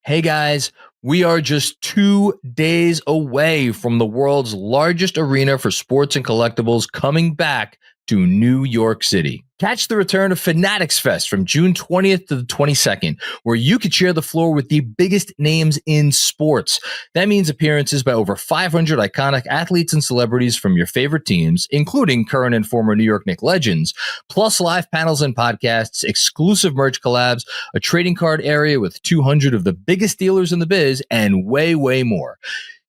Hey guys, we are just 2 days away from the world's largest arena for sports and collectibles coming back to New York City. Catch the return of Fanatics Fest from June 20th to the 22nd, where you can share the floor with the biggest names in sports. That means appearances by over 500 iconic athletes and celebrities from your favorite teams, including current and former New York Knicks legends, plus live panels and podcasts, exclusive merch collabs, a trading card area with 200 of the biggest dealers in the biz, and way, way more.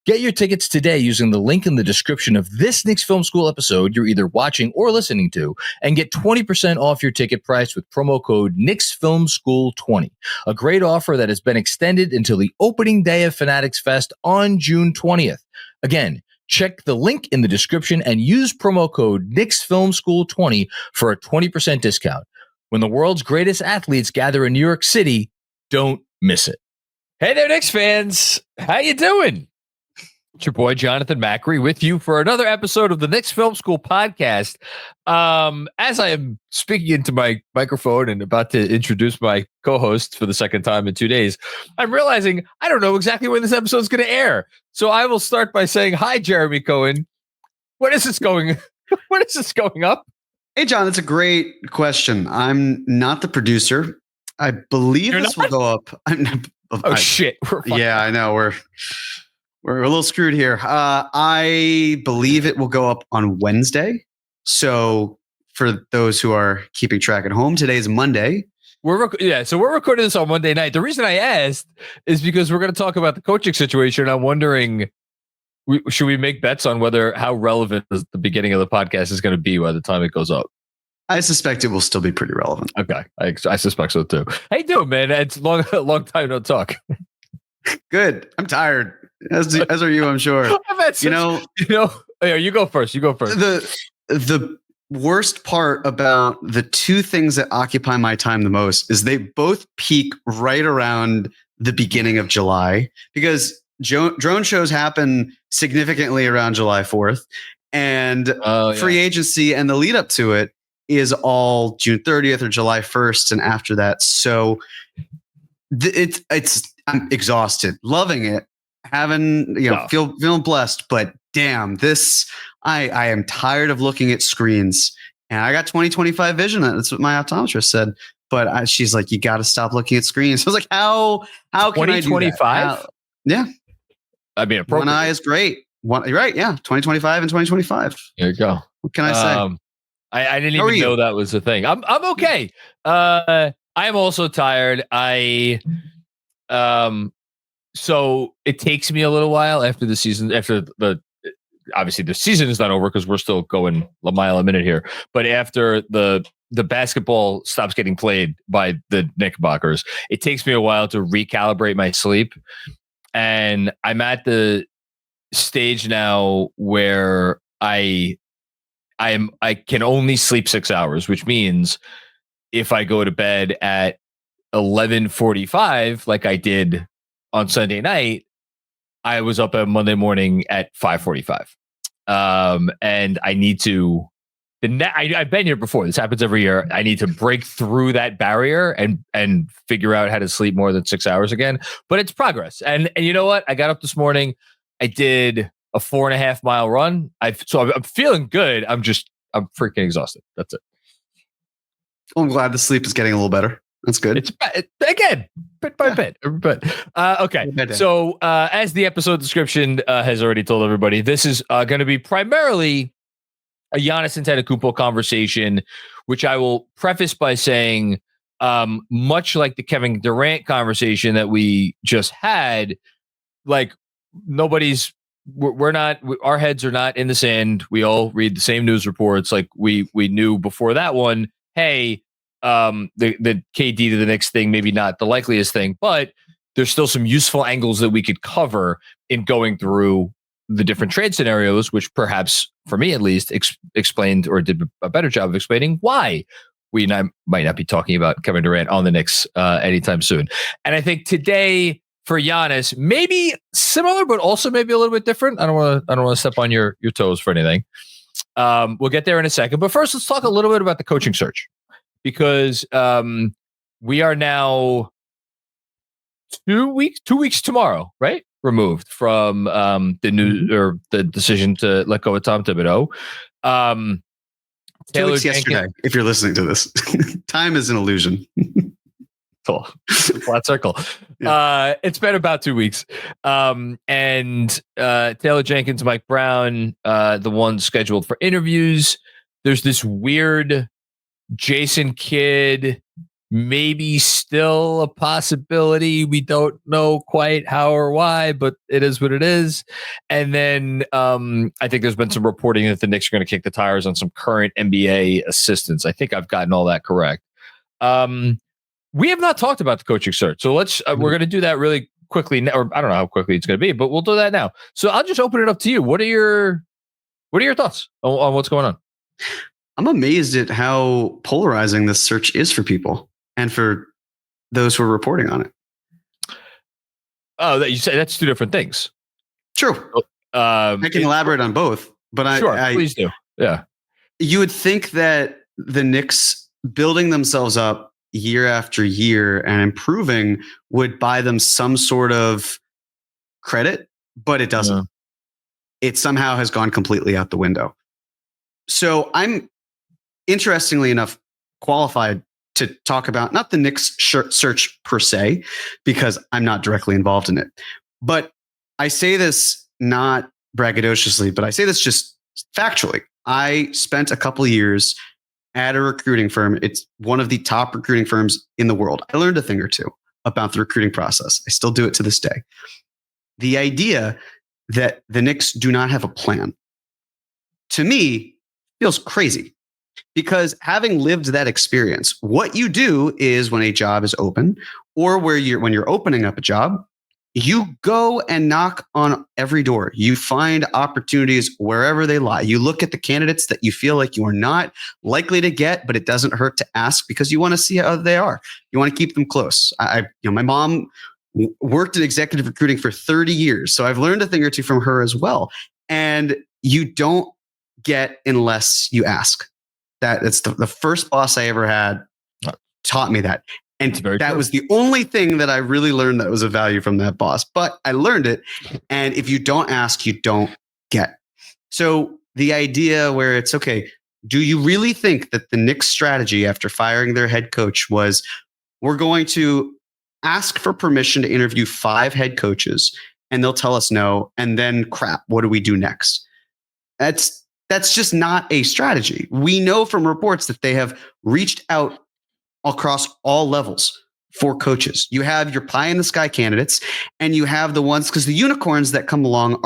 Get your tickets today using the link in the description of this Knicks Film School episode you're either watching or listening to, and get 20% off your ticket price with promo code Knicks Film School 20. A great offer that has been extended until the opening day of Fanatics Fest on June 20th. Again, check the link in the description and use promo code Knicks Film School 20 for a 20% discount. When the world's greatest athletes gather in New York City, don't miss it. Hey there, Knicks fans. How you doing? It's your boy, Jonathan Macri, with you for another episode of the Knicks Film School Podcast. As I am speaking into my microphone and about to introduce my co-host for the second time in 2 days, I'm realizing I don't know exactly when this episode is going to air. So I will start by saying, hi, Jeremy Cohen. When is this going? When is this going up? Hey, John, that's a great question. I'm not the producer. I believe this will go up. Shit. Yeah, I know. We're a little screwed here. I believe it will go up on Wednesday. So for those who are keeping track at home, today's Monday. So we're recording this on Monday night. The reason I asked is because we're going to talk about the coaching situation. I'm wondering, should we make bets on how relevant the beginning of the podcast is going to be by the time it goes up? I suspect it will still be pretty relevant. Okay, I suspect so too. How you doing, man? It's a long time no talk. Good. I'm tired. As are you, I'm sure. You go first. The worst part about the two things that occupy my time the most is they both peak right around the beginning of July, because drone shows happen significantly around July 4th, and free agency and the lead up to it is all June 30th or July 1st and after that. So I'm exhausted, loving it, feeling blessed, but damn, I am tired of looking at screens, and I got 20/25 vision. That's what my optometrist said. But she's like, you got to stop looking at screens. I was like, how can I do 20/25? Yeah. I mean, one eye is great. You're right. Yeah. 20/25 and 20/25. There you go. What can I say? I didn't even know that was a thing. I'm okay. I'm also tired. So it takes me a little while after the season, obviously the season is not over because we're still going a mile a minute here. But after the basketball stops getting played by the Knickerbockers, it takes me a while to recalibrate my sleep. And I'm at the stage now where I can only sleep 6 hours, which means if I go to bed at 11:45, like I did on Sunday night, I was up on Monday morning at 5:45. And I need to, I've been here before. This happens every year. I need to break through that barrier and figure out how to sleep more than 6 hours again. But it's progress. And you know what? I got up this morning. I did a 4.5 mile run. I'm feeling good. I'm freaking exhausted. That's it. Well, I'm glad the sleep is getting a little better. That's good. It's again, bit by bit. Okay. So as the episode description has already told everybody, this is going to be primarily a Giannis Antetokounmpo conversation, which I will preface by saying, much like the Kevin Durant conversation that we just had, like our heads are not in the sand. We all read the same news reports. Like we knew before that one, hey, the KD to the Knicks thing, maybe not the likeliest thing, but there's still some useful angles that we could cover in going through the different trade scenarios, which perhaps, for me at least, explained or did a better job of explaining why we might not be talking about Kevin Durant on the Knicks anytime soon. And I think today for Giannis, maybe similar, but also maybe a little bit different. I don't want to step on your toes for anything. We'll get there in a second, but first let's talk a little bit about the coaching search, because we are now 2 weeks tomorrow, right? Removed from the decision to let go of Tom Thibodeau. 2 weeks yesterday, if you're listening to this. Time is an illusion. Cool. Flat circle. Yeah. It's been about 2 weeks. And Taylor Jenkins, Mike Brown, the ones scheduled for interviews. There's this weird Jason Kidd, maybe still a possibility. We don't know quite how or why, but it is what it is. And then I think there's been some reporting that the Knicks are going to kick the tires on some current NBA assistants. I think I've gotten all that correct. We have not talked about the coaching search, so let's. We're going to do that really quickly, or I don't know how quickly it's going to be, but we'll do that now. So I'll just open it up to you. What are your thoughts on what's going on? I'm amazed at how polarizing this search is for people and for those who are reporting on it. Oh, you say that's two different things. True. I can elaborate on both, but please do. Yeah. You would think that the Knicks building themselves up year after year and improving would buy them some sort of credit, but it doesn't. Yeah. It somehow has gone completely out the window. So I'm, interestingly enough, qualified to talk about not the Knicks search per se, because I'm not directly involved in it. But I say this not braggadociously, but I say this just factually. I spent a couple of years at a recruiting firm. It's one of the top recruiting firms in the world. I learned a thing or two about the recruiting process. I still do it to this day. The idea that the Knicks do not have a plan, to me, feels crazy. Because having lived that experience, what you do is when a job is open, or when you're opening up a job, you go and knock on every door. You find opportunities wherever they lie. You look at the candidates that you feel like you are not likely to get, but it doesn't hurt to ask because you want to see how they are. You want to keep them close. My mom worked in executive recruiting for 30 years, so I've learned a thing or two from her as well. And you don't get unless you ask. It's the first boss I ever had taught me that. And that was the only thing that I really learned that was of value from that boss. But I learned it. And if you don't ask, you don't get. So the idea where it's, okay, do you really think that the Knicks strategy after firing their head coach was, we're going to ask for permission to interview 5 head coaches and they'll tell us no. And then crap, what do we do next? That's just not a strategy. We know from reports that they have reached out across all levels for coaches. You have your pie in the sky candidates, and you have the ones, because the unicorns that come along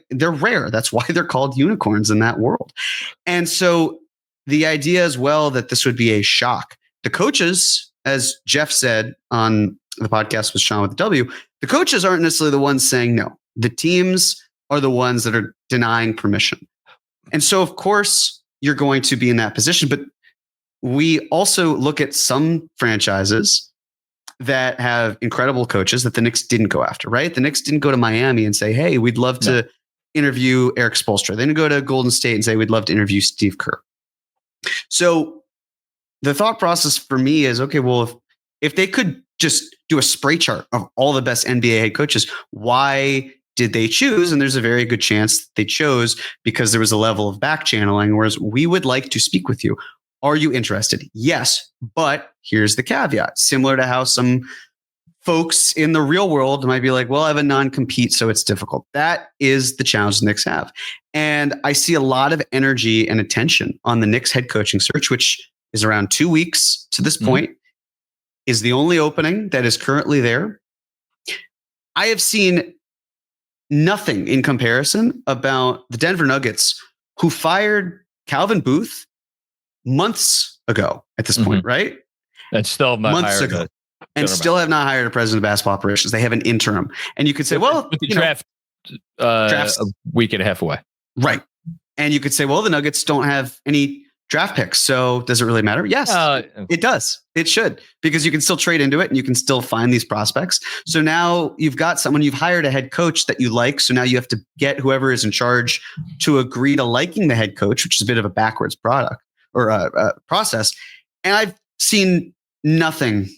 they're rare. That's why they're called unicorns in that world. And so the idea as well that this would be a shock. The coaches, as Jeff said on the podcast with Sean with the W, the coaches aren't necessarily the ones saying no. The teams are the ones that are denying permission. And so, of course, you're going to be in that position. But we also look at some franchises that have incredible coaches that the Knicks didn't go after, right? The Knicks didn't go to Miami and say, hey, we'd love to interview Eric Spoelstra. They didn't go to Golden State and say, we'd love to interview Steve Kerr. So the thought process for me is, okay, well, if they could just do a spray chart of all the best NBA head coaches, why did they choose? And there's a very good chance they chose because there was a level of back channeling, whereas we would like to speak with you. Are you interested? Yes, but here's the caveat. Similar to how some folks in the real world might be like, well, I have a non-compete, so it's difficult. That is the challenge the Knicks have. And I see a lot of energy and attention on the Knicks head coaching search, which is around 2 weeks to this point, is the only opening that is currently there. I have seen nothing in comparison about the Denver Nuggets, who fired Calvin Booth months ago at this point, right? And still have not months hired ago, and still have not hired a president of basketball operations. They have an interim, and you could say, well, with the draft a week and a half away, right? And you could say, well, the Nuggets don't have any draft picks, so does it really matter? Yes, it does. It should, because you can still trade into it and you can still find these prospects. So now you've got someone, you've hired a head coach that you like. So now you have to get whoever is in charge to agree to liking the head coach, which is a bit of a backwards product or process. And I've seen nothing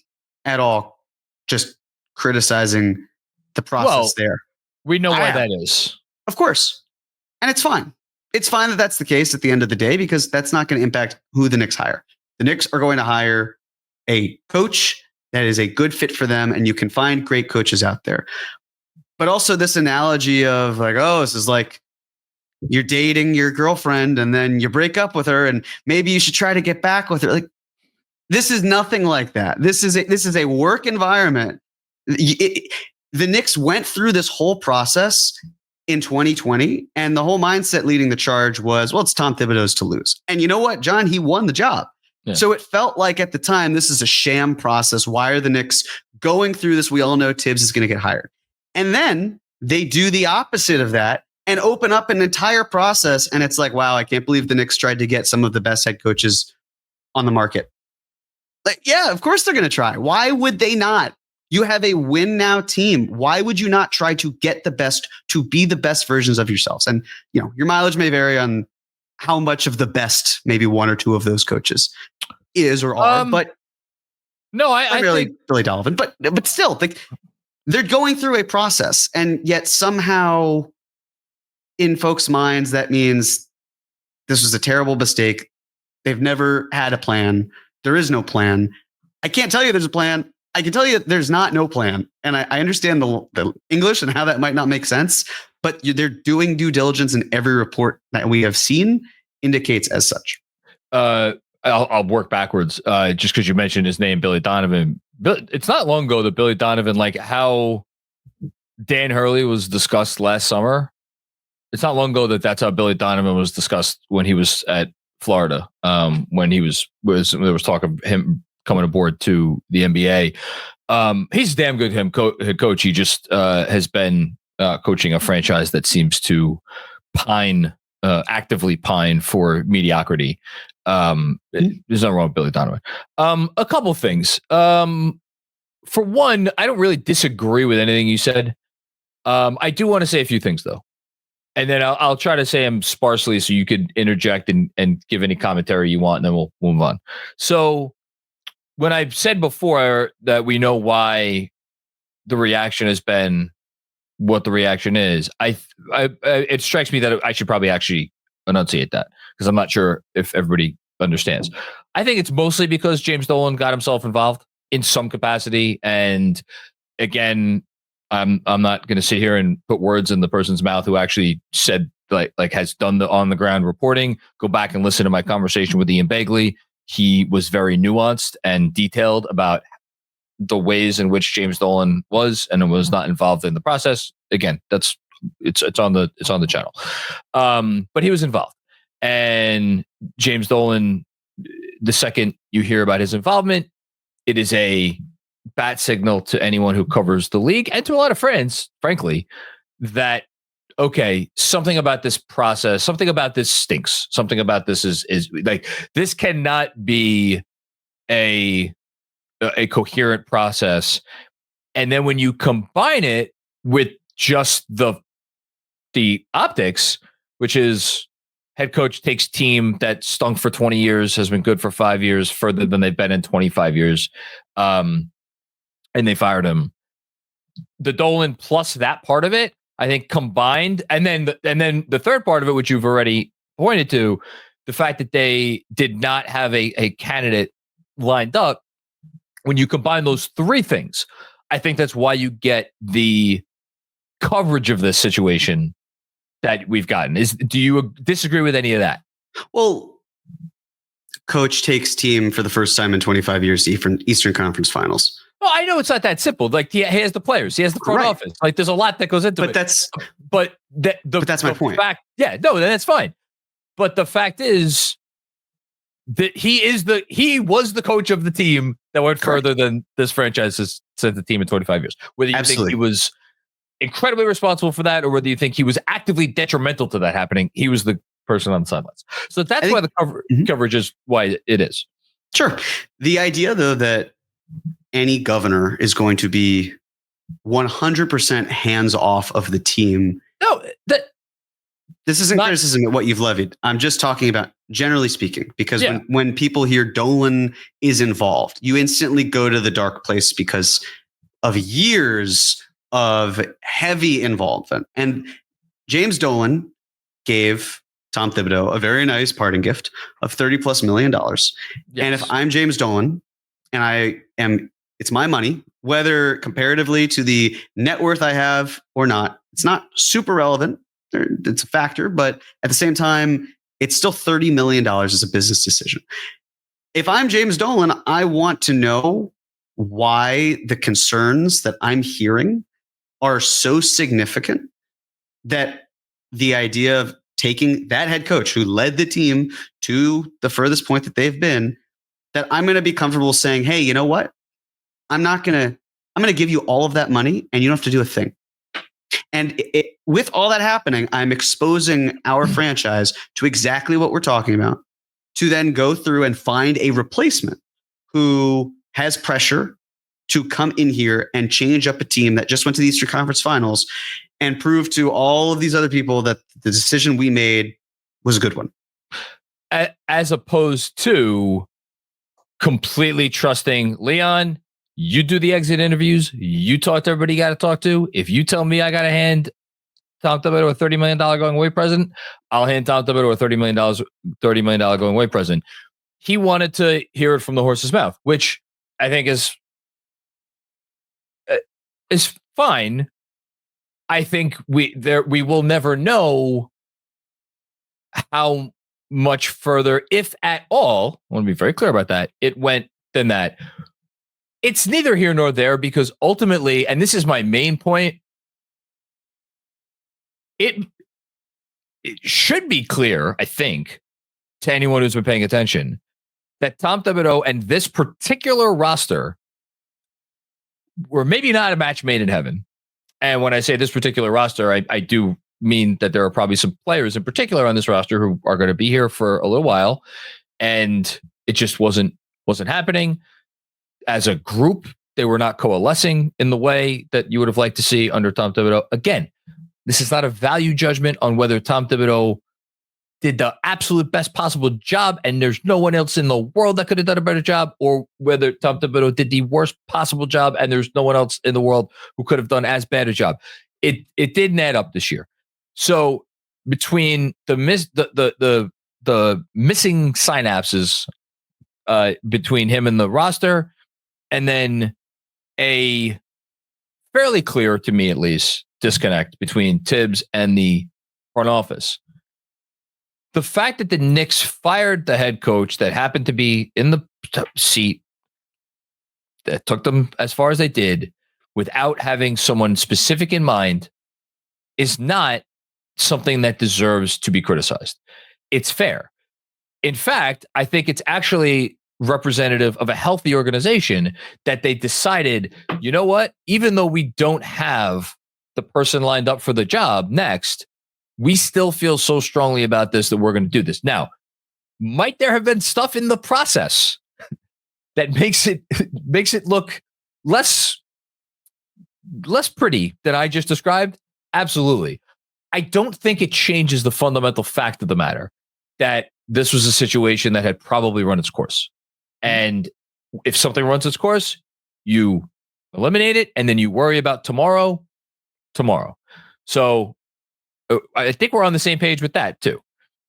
at all just criticizing the process there. We know why that is. Of course. And it's fine. It's fine that that's the case at the end of the day, because that's not going to impact who the Knicks hire. The Knicks are going to hire a coach that is a good fit for them, and you can find great coaches out there. But also this analogy of like, oh, this is like you're dating your girlfriend and then you break up with her and maybe you should try to get back with her. Like, this is nothing like that. This is a work environment. The Knicks went through this whole process in 2020, and the whole mindset leading the charge was, well, it's Tom Thibodeau's to lose. And you know what, John? He won the job. Yeah. So it felt like at the time, this is a sham process. Why are the Knicks going through this? We all know Tibbs is going to get hired. And then they do the opposite of that and open up an entire process. And it's like, wow, I can't believe the Knicks tried to get some of the best head coaches on the market. Like, yeah, of course they're going to try. Why would they not? You have a win now team. Why would you not try to get the best, to be the best versions of yourselves? And, you know, your mileage may vary on how much of the best maybe one or two of those coaches is or are, but no, I really relevant. But still, like, they're going through a process, and yet somehow in folks' minds, that means this was a terrible mistake. They've never had a plan. There is no plan. I can't tell you there's a plan. I can tell you there's no plan. And I understand the English and how that might not make sense, but they're doing due diligence, and every report that we have seen indicates as such. I'll work backwards just because you mentioned his name, Billy Donovan. It's not long ago that Billy Donovan, like how Dan Hurley was discussed last summer. It's not long ago that's how Billy Donovan was discussed when he was at Florida, when there was talk of him coming aboard to the NBA. He's a damn good head coach. He just has been coaching a franchise that seems to actively pine for mediocrity. There's nothing wrong with Billy Donovan. A couple things. For one, I don't really disagree with anything you said. I do want to say a few things though. And then I'll try to say them sparsely so you could interject and give any commentary you want, and then we'll move on. So when I've said before that we know why the reaction has been what the reaction is, it strikes me that I should probably actually enunciate that, because I'm not sure if everybody understands. I think it's mostly because James Dolan got himself involved in some capacity. And again, I'm not going to sit here and put words in the person's mouth who actually said, like has done the on the ground reporting. Go back and listen to my conversation with Ian Begley. He was very nuanced and detailed about the ways in which James Dolan was and was not involved in the process. Again, it's on the channel. But he was involved. And James Dolan, the second you hear about his involvement, it is a bat signal to anyone who covers the league and to a lot of friends, frankly, that, okay, something about this process, something about this stinks. Something about this is like, this cannot be a coherent process. And then when you combine it with just the optics, which is head coach takes team that stunk for 20 years, has been good for 5 years, further than they've been in 25 years. And they fired him. The Dolan plus that part of it, I think, combined, and then the third part of it, which you've already pointed to, the fact that they did not have a candidate lined up. When you combine those three things, I think that's why you get the coverage of this situation that we've gotten. Do you disagree with any of that? Well, coach takes team for the first time in 25 years to Eastern Conference Finals. Well, I know it's not that simple. Like he has the players, he has the front office. Like there's a lot that goes into it. But that's my point. That's fine. But the fact is that he was the coach of the team that went further than this franchise has sent the team in 25 years. Whether you think he was incredibly responsible for that, or whether you think he was actively detrimental to that happening, he was the person on the sidelines. So that's why the coverage is why it is. Sure. The idea, though, that any governor is going to be 100% hands off of the team. No, this isn't criticism of what you've levied. I'm just talking about generally speaking, because when people hear Dolan is involved, you instantly go to the dark place because of years of heavy involvement. And James Dolan gave Tom Thibodeau a very nice parting gift of $30+ million. Yes. And if I'm James Dolan and it's my money, whether comparatively to the net worth I have or not, it's not super relevant. It's a factor, but at the same time, it's still $30 million as a business decision. If I'm James Dolan, I want to know why the concerns that I'm hearing are so significant that the idea of taking that head coach who led the team to the furthest point that they've been, that I'm going to be comfortable saying, hey, you know what? I'm going to give you all of that money and you don't have to do a thing. And with all that happening, I'm exposing our franchise to exactly what we're talking about, to then go through and find a replacement who has pressure to come in here and change up a team that just went to the Eastern Conference Finals and prove to all of these other people that the decision we made was a good one. As opposed to completely trusting Leon, you do the exit interviews, you talk to everybody you got to talk to. If you tell me I got to hand Tom Thibodeau a $30 million going away present, I'll hand Tom Thibodeau a $30 million going away present. He wanted to hear it from the horse's mouth, which I think is fine. I think we will never know how much further, if at all, I want to be very clear about that, it went than that. It's neither here nor there because ultimately, and this is my main point, it should be clear, I think, to anyone who's been paying attention, that Tom Thibodeau and this particular roster were maybe not a match made in heaven. And when I say this particular roster, I do mean that there are probably some players in particular on this roster who are going to be here for a little while, and it just wasn't happening. As a group, they were not coalescing in the way that you would have liked to see under Tom Thibodeau. Again, this is not a value judgment on whether Tom Thibodeau did the absolute best possible job and there's no one else in the world that could have done a better job, or whether Tom Thibodeau did the worst possible job and there's no one else in the world who could have done as bad a job. It didn't add up this year. So between the missing synapses between him and the roster, and then a fairly clear, to me at least, disconnect between Tibbs and the front office. The fact that the Knicks fired the head coach that happened to be in the seat that took them as far as they did without having someone specific in mind is not something that deserves to be criticized. It's fair. In fact, I think it's actually representative of a healthy organization that they decided, you know what, even though we don't have the person lined up for the job next, we still feel so strongly about this that we're going to do this. Now, might there have been stuff in the process that makes it look less pretty than I just described? Absolutely. I don't think it changes the fundamental fact of the matter that this was a situation that had probably run its course. And if something runs its course, you eliminate it and then you worry about tomorrow. So I think we're on the same page with that too.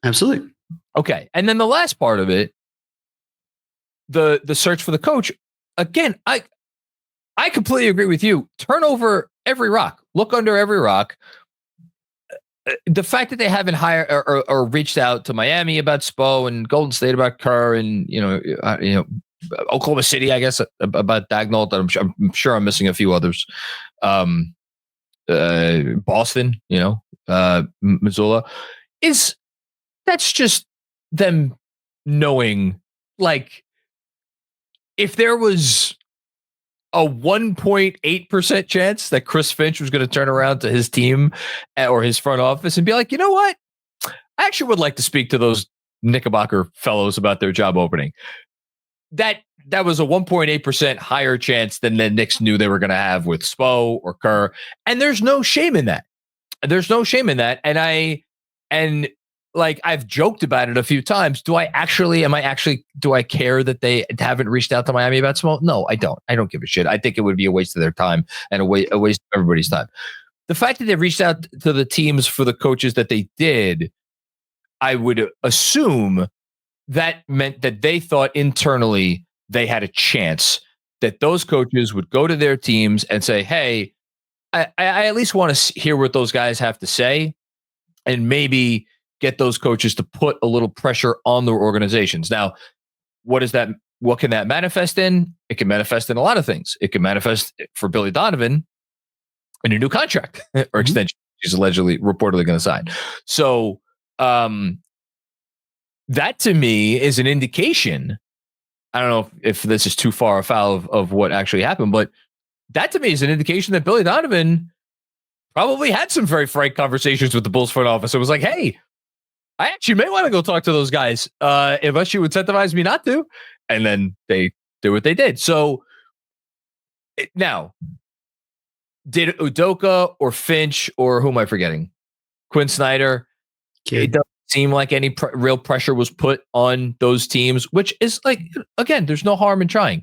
Absolutely. Okay. And then the last part of it, the search for the coach, again, I completely agree with you. Turn over every rock. Look under every rock. The fact that they haven't hired or reached out to Miami about Spo and Golden State about Kerr and Oklahoma City, I guess, about Dagnall. I'm sure I'm missing a few others. Boston, Missoula, that's just them knowing, like, if there was a 1.8% chance that Chris Finch was going to turn around to his team or his front office and be like, you know what? I actually would like to speak to those Knickerbocker fellows about their job opening. That was a 1.8% higher chance than the Knicks knew they were going to have with Spo or Kerr. And there's no shame in that. And like I've joked about it a few times. Do I care that they haven't reached out to Miami about Small? No, I don't. I don't give a shit. I think it would be a waste of their time and a waste of everybody's time. The fact that they reached out to the teams for the coaches that they did, I would assume that meant that they thought internally they had a chance, that those coaches would go to their teams and say, hey, I at least want to hear what those guys have to say, and maybe get those coaches to put a little pressure on their organizations. Now, what can that manifest in? It can manifest in a lot of things. It can manifest for Billy Donovan in a new contract or extension he's reportedly going to sign. So that to me is an indication. I don't know if this is too far afoul of what actually happened, but that to me is an indication that Billy Donovan probably had some very frank conversations with the Bulls front office. It was like, hey, I actually may want to go talk to those guys unless you incentivize me not to. And then they do what they did. So now, did Udoka or Finch or who am I forgetting? Quinn Snyder? It doesn't seem like any real pressure was put on those teams, which is like, again, there's no harm in trying.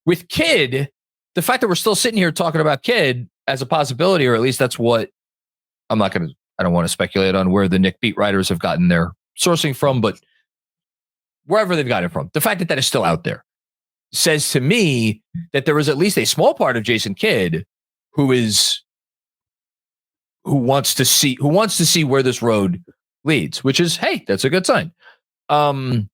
With Kidd, the fact that we're still sitting here talking about Kidd as a possibility, or at least that's what I don't want to speculate on where the Knick beat writers have gotten their sourcing from, but wherever they've got it from, the fact that is still out there says to me that there is at least a small part of Jason Kidd who wants to see where this road leads, which is, hey, that's a good sign. And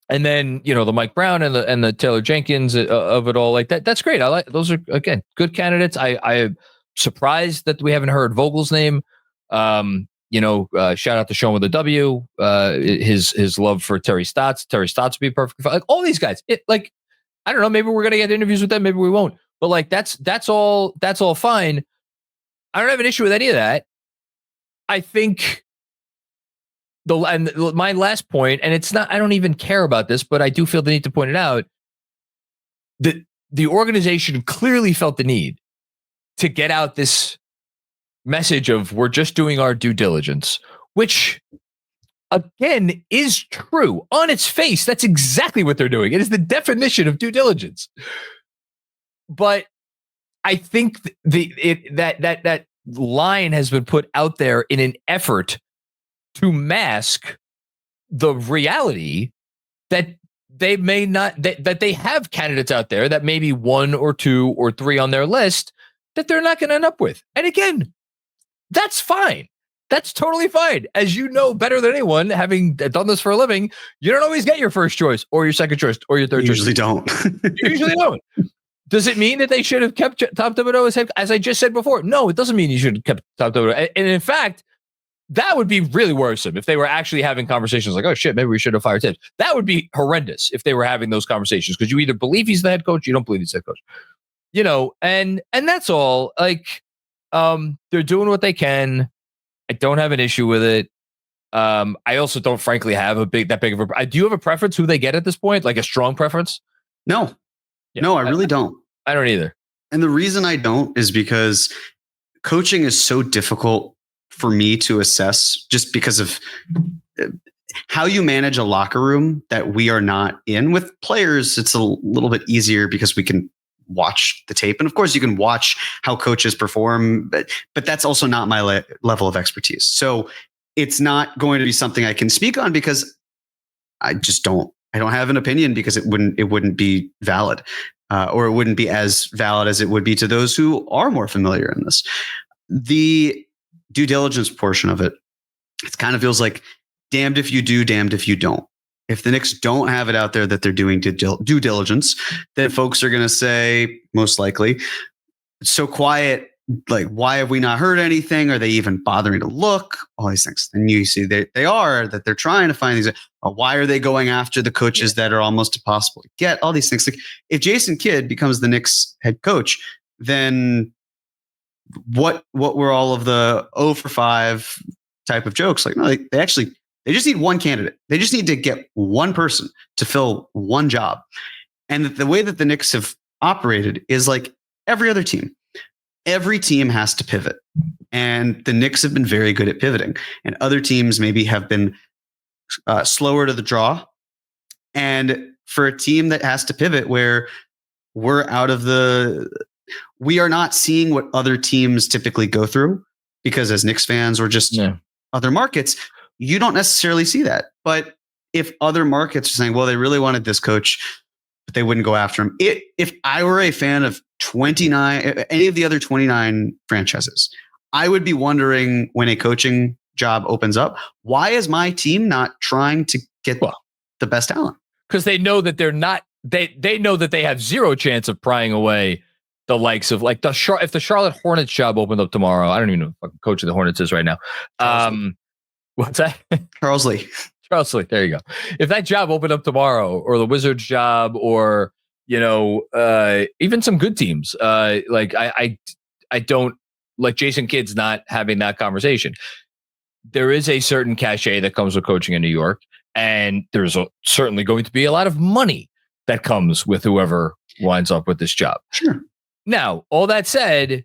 then, the Mike Brown and the Taylor Jenkins of it all, like that. That's great. I like those are, again, good candidates. I'm surprised that we haven't heard Vogel's name. Shout out to Sean with a W. His love for Terry Stotts. Terry Stotts would be perfect. Like all these guys. I don't know. Maybe we're gonna get interviews with them. Maybe we won't. But like that's all fine. I don't have an issue with any of that. I think my last point, and it's not, I don't even care about this, but I do feel the need to point it out, that the organization clearly felt the need to get out this message of we're just doing our due diligence, which again is true on its face. That's exactly what they're doing. It is the definition of due diligence. But I think that line has been put out there in an effort to mask the reality that they may not, that they have candidates out there that maybe 1 or 2 or 3 on their list that they're not going to end up with. And again, that's fine. That's totally fine. As you know better than anyone, having done this for a living, you don't always get your first choice or your second choice or your third choice. Usually don't. You usually don't. Does it mean that they should have kept Tom Thibodeau as head? As I just said before, no, it doesn't mean you should have kept Tom Thibodeau. And in fact, that would be really worrisome if they were actually having conversations like, oh shit, maybe we should have fired Tibbs. That would be horrendous if they were having those conversations, because you either believe he's the head coach, you don't believe he's the head coach. And that's all. Like, they're doing what they can. I don't have an issue with it. I also don't, frankly, have that big of a. Do you have a preference who they get at this point? Like a strong preference? No, yeah, no, I really don't. I don't either. And the reason I don't is because coaching is so difficult for me to assess, just because of how you manage a locker room that we are not in. With players, it's a little bit easier because we can watch the tape. And of course you can watch how coaches perform, but that's also not my level of expertise. So it's not going to be something I can speak on because I don't have an opinion, because it wouldn't be valid, or it wouldn't be as valid as it would be to those who are more familiar in this. The due diligence portion of it kind of feels like damned if you do, damned if you don't. If the Knicks don't have it out there that they're doing due diligence, then folks are going to say, most likely, it's so quiet. Like, why have we not heard anything? Are they even bothering to look? All these things. And you see that they're trying to find these. Why are they going after the coaches that are almost impossible to get? All these things. Like, if Jason Kidd becomes the Knicks head coach, then what were all of the 0 for 5 type of jokes? Like, no, they just need one candidate. They just need to get one person to fill one job. And the way that the Knicks have operated is like every other team. Every team has to pivot. And the Knicks have been very good at pivoting. And other teams maybe have been slower to the draw. And for a team that has to pivot where we are not seeing what other teams typically go through, because as Knicks fans or just other markets, you don't necessarily see that. But if other markets are saying, well, they really wanted this coach, but they wouldn't go after him. If I were a fan of any of the other 29 franchises, I would be wondering when a coaching job opens up, why is my team not trying to get the best talent? Because they know that they're not, they know that they have zero chance of prying away the likes of like if the Charlotte Hornets job opened up tomorrow. I don't even know who the coach of the Hornets is right now. What's that? Charles Lee. Charles Lee. There you go. If that job opened up tomorrow, or the Wizards job, or even some good teams, like I don't like Jason Kidd's not having that conversation. There is a certain cachet that comes with coaching in New York, and there's certainly going to be a lot of money that comes with whoever winds up with this job. Sure. Now, all that said,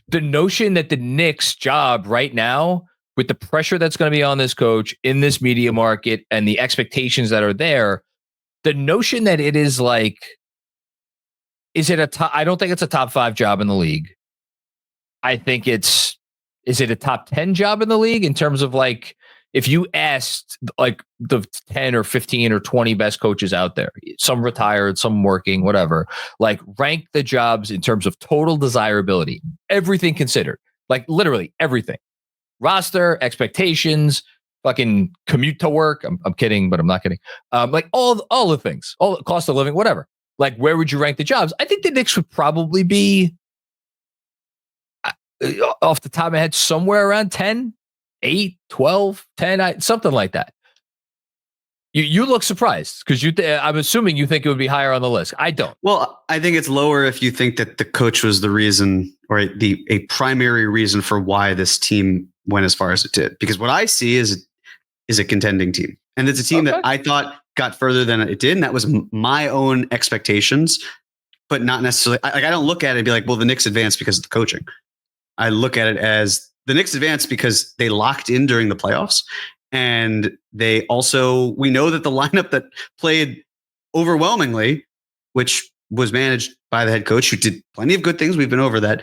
the notion that the Knicks job right now, with the pressure that's going to be on this coach in this media market and the expectations that are there, the notion that it is like, I don't think it's a top 5 job in the league. I think is it a top 10 job in the league in terms of like, if you asked like the 10 or 15 or 20 best coaches out there, some retired, some working, whatever, like rank the jobs in terms of total desirability, everything considered, like literally everything, roster, expectations, fucking commute to work. I'm kidding, but I'm not kidding. Like all the things, all the cost of living, whatever. Like, where would you rank the jobs? I think the Knicks would probably be off the top of my head, somewhere around 10, 8, 12, 10, something like that. You look surprised because I'm assuming you think it would be higher on the list. I don't. Well, I think it's lower if you think that the coach was the reason, or a primary reason for why this team went as far as it did. Because what I see is a contending team, and it's a team that I thought got further than it did, and that was my own expectations, but not necessarily. I don't look at it and be like, well, the Knicks advanced because of the coaching. I look at it as the Knicks advanced because they locked in during the playoffs. And we know that the lineup that played overwhelmingly, which was managed by the head coach, who did plenty of good things. We've been over that.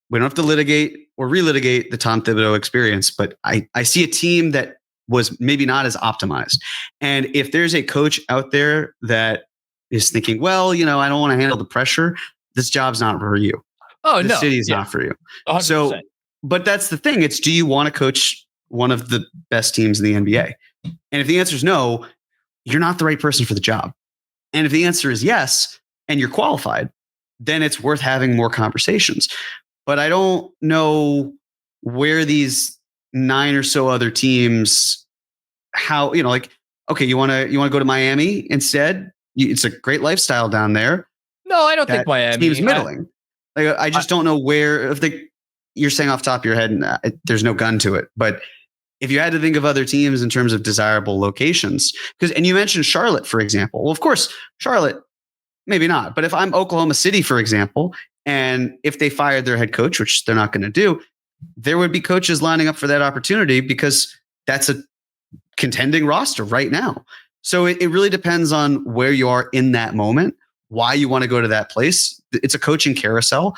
We don't have to litigate or relitigate the Tom Thibodeau experience, but I see a team that was maybe not as optimized. And if there's a coach out there that is thinking, well, I don't want to handle the pressure, this job's not for you. Oh, the city is not for you. 100%. So, but that's the thing. It's, do you want to coach one of the best teams in the NBA? And if the answer is no, you're not the right person for the job. And if the answer is yes, and you're qualified, then it's worth having more conversations. But I don't know where these 9 or so other teams, how, okay, you want to go to Miami instead? It's a great lifestyle down there. No, I don't think Miami team's middling. I just don't know where, you're saying off the top of your head, and there's no gun to it. But if you had to think of other teams in terms of desirable locations, and you mentioned Charlotte, for example. Well, of course, Charlotte, maybe not. But if I'm Oklahoma City, for example, and if they fired their head coach, which they're not going to do, there would be coaches lining up for that opportunity because that's a contending roster right now. So it really depends on where you are in that moment, why you want to go to that place. It's a coaching carousel.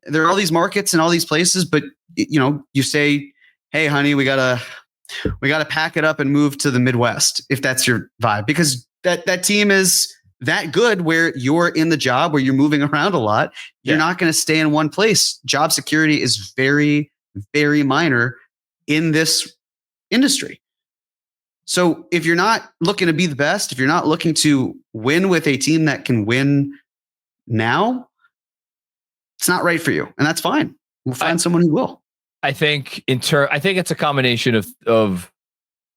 There are all these markets and all these places, but you say, hey, honey, we gotta pack it up and move to the Midwest if that's your vibe, because that team is that good where you're in the job, where you're moving around a lot. You're not going to stay in one place. Job security is very, very minor in this industry. So if you're not looking to be the best, if you're not looking to win with a team that can win now, it's not right for you. And that's fine. We'll find someone who will. I think I think it's a combination of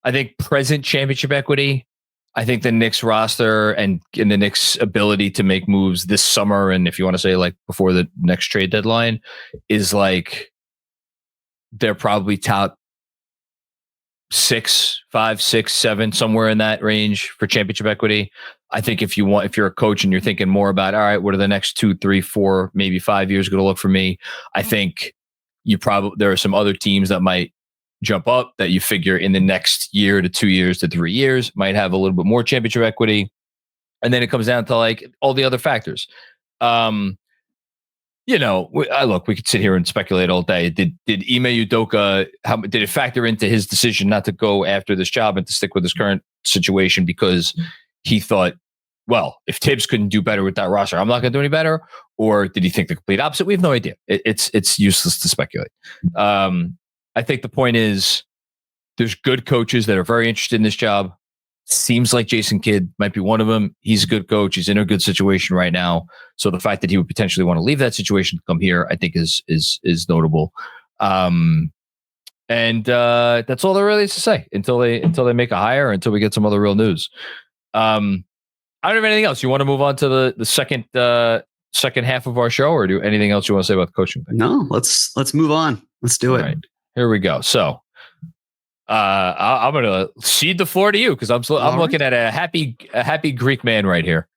I think present championship equity. I think the Knicks roster and the Knicks ability to make moves this summer, and if you want to say like before the next trade deadline, is like they're probably top 5, 6, 7, somewhere in that range for championship equity. I think if you're a coach and you're thinking more about, all right, what are the next 2, 3, 4, maybe 5 years going to look for me? I think there are some other teams that might jump up, that you figure in the next year to 2 years to 3 years might have a little bit more championship equity. And then it comes down to like all the other factors. We could sit here and speculate all day. Did Ime Udoka, did it factor into his decision not to go after this job and to stick with his current situation because he thought, well, if Tibbs couldn't do better with that roster, I'm not going to do any better? Or did he think the complete opposite? We have no idea. It's useless to speculate. I think the point is there's good coaches that are very interested in this job. Seems like Jason Kidd might be one of them. He's a good coach. He's in a good situation right now. So the fact that he would potentially want to leave that situation to come here, I think is notable. And that's all there really is to say until they make a hire, until we get some other real news. I don't have anything else. You want to move on to the second half of our show, or do anything else you want to say about the coaching thing? No, let's move on. Let's do it. All right, here we go. So I'm going to cede the floor to you because I'm looking at a happy Greek man right here.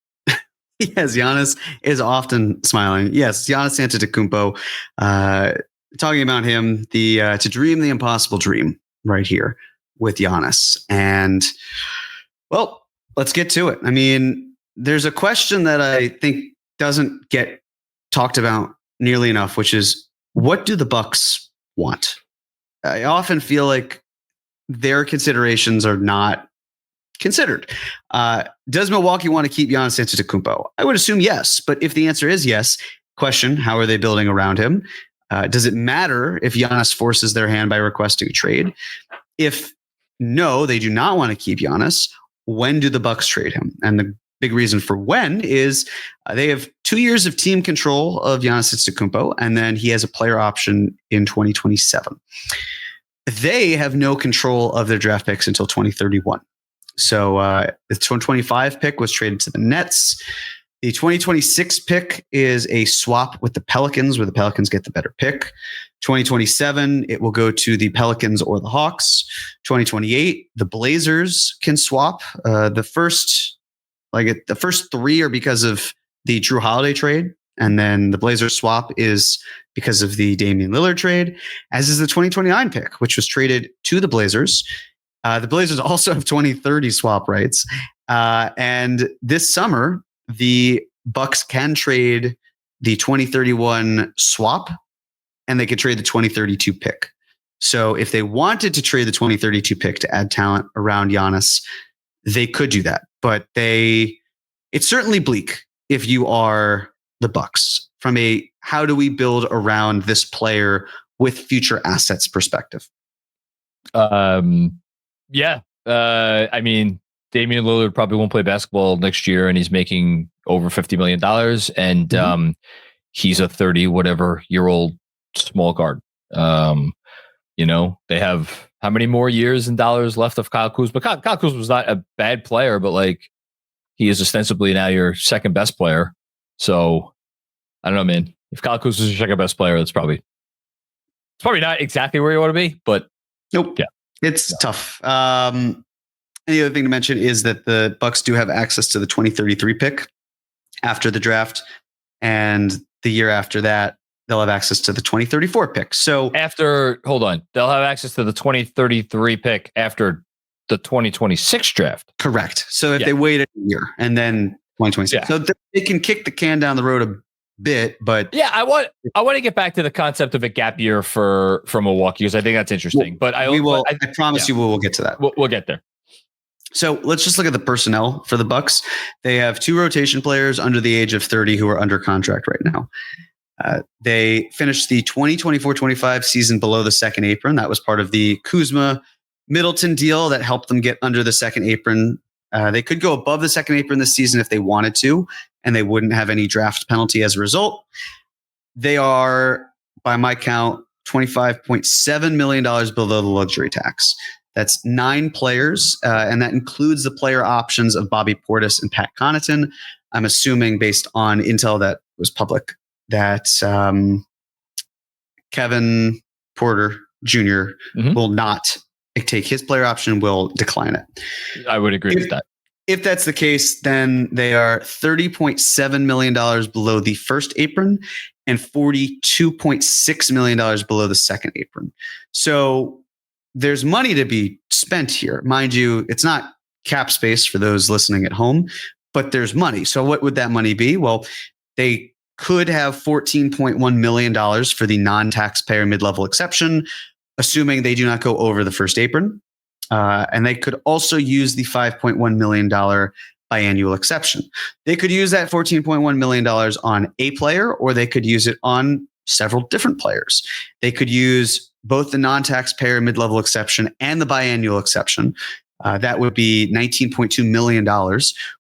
Yes, Giannis is often smiling. Yes, Giannis Antetokounmpo. Talking about him, to dream the impossible dream right here with Giannis. And, well, let's get to it. I mean, there's a question that I think doesn't get talked about nearly enough, which is, what do the Bucks want? I often feel like their considerations are not considered. Does Milwaukee want to keep Giannis Antetokounmpo? I would assume yes, but if the answer is yes, question, how are they building around him? Does it matter if Giannis forces their hand by requesting a trade? If no, they do not want to keep Giannis, when do the Bucks trade him? And the big reason for when is they have 2 years of team control of Giannis Antetokounmpo, and then he has a player option in 2027. They have no control of their draft picks until 2031. So the 2025 pick was traded to the Nets. The 2026 pick is a swap with the Pelicans, where the Pelicans get the better pick. 2027, it will go to the Pelicans or the Hawks. 2028, the Blazers can swap. The first three are because of the Drew Holiday trade. And then the Blazers swap is because of the Damian Lillard trade, as is the 2029 pick, which was traded to the Blazers. The Blazers also have 2030 swap rights. And this summer, the Bucks can trade the 2031 swap, and they could trade the 2032 pick. So if they wanted to trade the 2032 pick to add talent around Giannis, they could do that. But it's certainly bleak if you are the Bucks from a how do we build around this player with future assets perspective. I mean, Damian Lillard probably won't play basketball next year, and he's making over $50 million. And he's a 30-whatever-year-old small guard. They have how many more years and dollars left of Kyle Kuzma? Kyle Kuzma was not a bad player, but he is ostensibly now your second best player. So I don't know, man. If Kyle Kuzma is your second best player, it's probably not exactly where you want to be, but nope. Yeah, it's tough. And the other thing to mention is that the Bucks do have access to the 2033 pick after the draft, and the year after that, they'll have access to the 2034 pick. So they'll have access to the 2033 pick after the 2026 draft. Correct. So if they wait a year and then 2026, so they can kick the can down the road a bit, but I want to get back to the concept of a gap year for Milwaukee, because I think that's interesting. But I promise you we'll get to that. We'll get there. So let's just look at the personnel for the Bucks. They have 2 rotation players under the age of 30 who are under contract right now. They finished the 2024-25 season below the second apron. That was part of the Kuzma Middleton deal that helped them get under the second apron. They could go above the second apron this season if they wanted to, and they wouldn't have any draft penalty as a result. They are, by my count, $25.7 million below the luxury tax. That's 9 players, and that includes the player options of Bobby Portis and Pat Connaughton. I'm assuming, based on intel that was public, that Kevin Porter Jr. will not take his player option, will decline it. I would agree with that. If that's the case, then they are $30.7 million below the first apron and $42.6 million below the second apron. So there's money to be spent here. Mind you, it's not cap space for those listening at home, but there's money. So what would that money be? Well, they could have $14.1 million for the non-taxpayer mid-level exception, assuming they do not go over the first apron. And they could also use the $5.1 million biannual exception. They could use that $14.1 million on a player, or they could use it on several different players. They could use both the non-taxpayer mid-level exception and the biannual exception. That would be $19.2 million,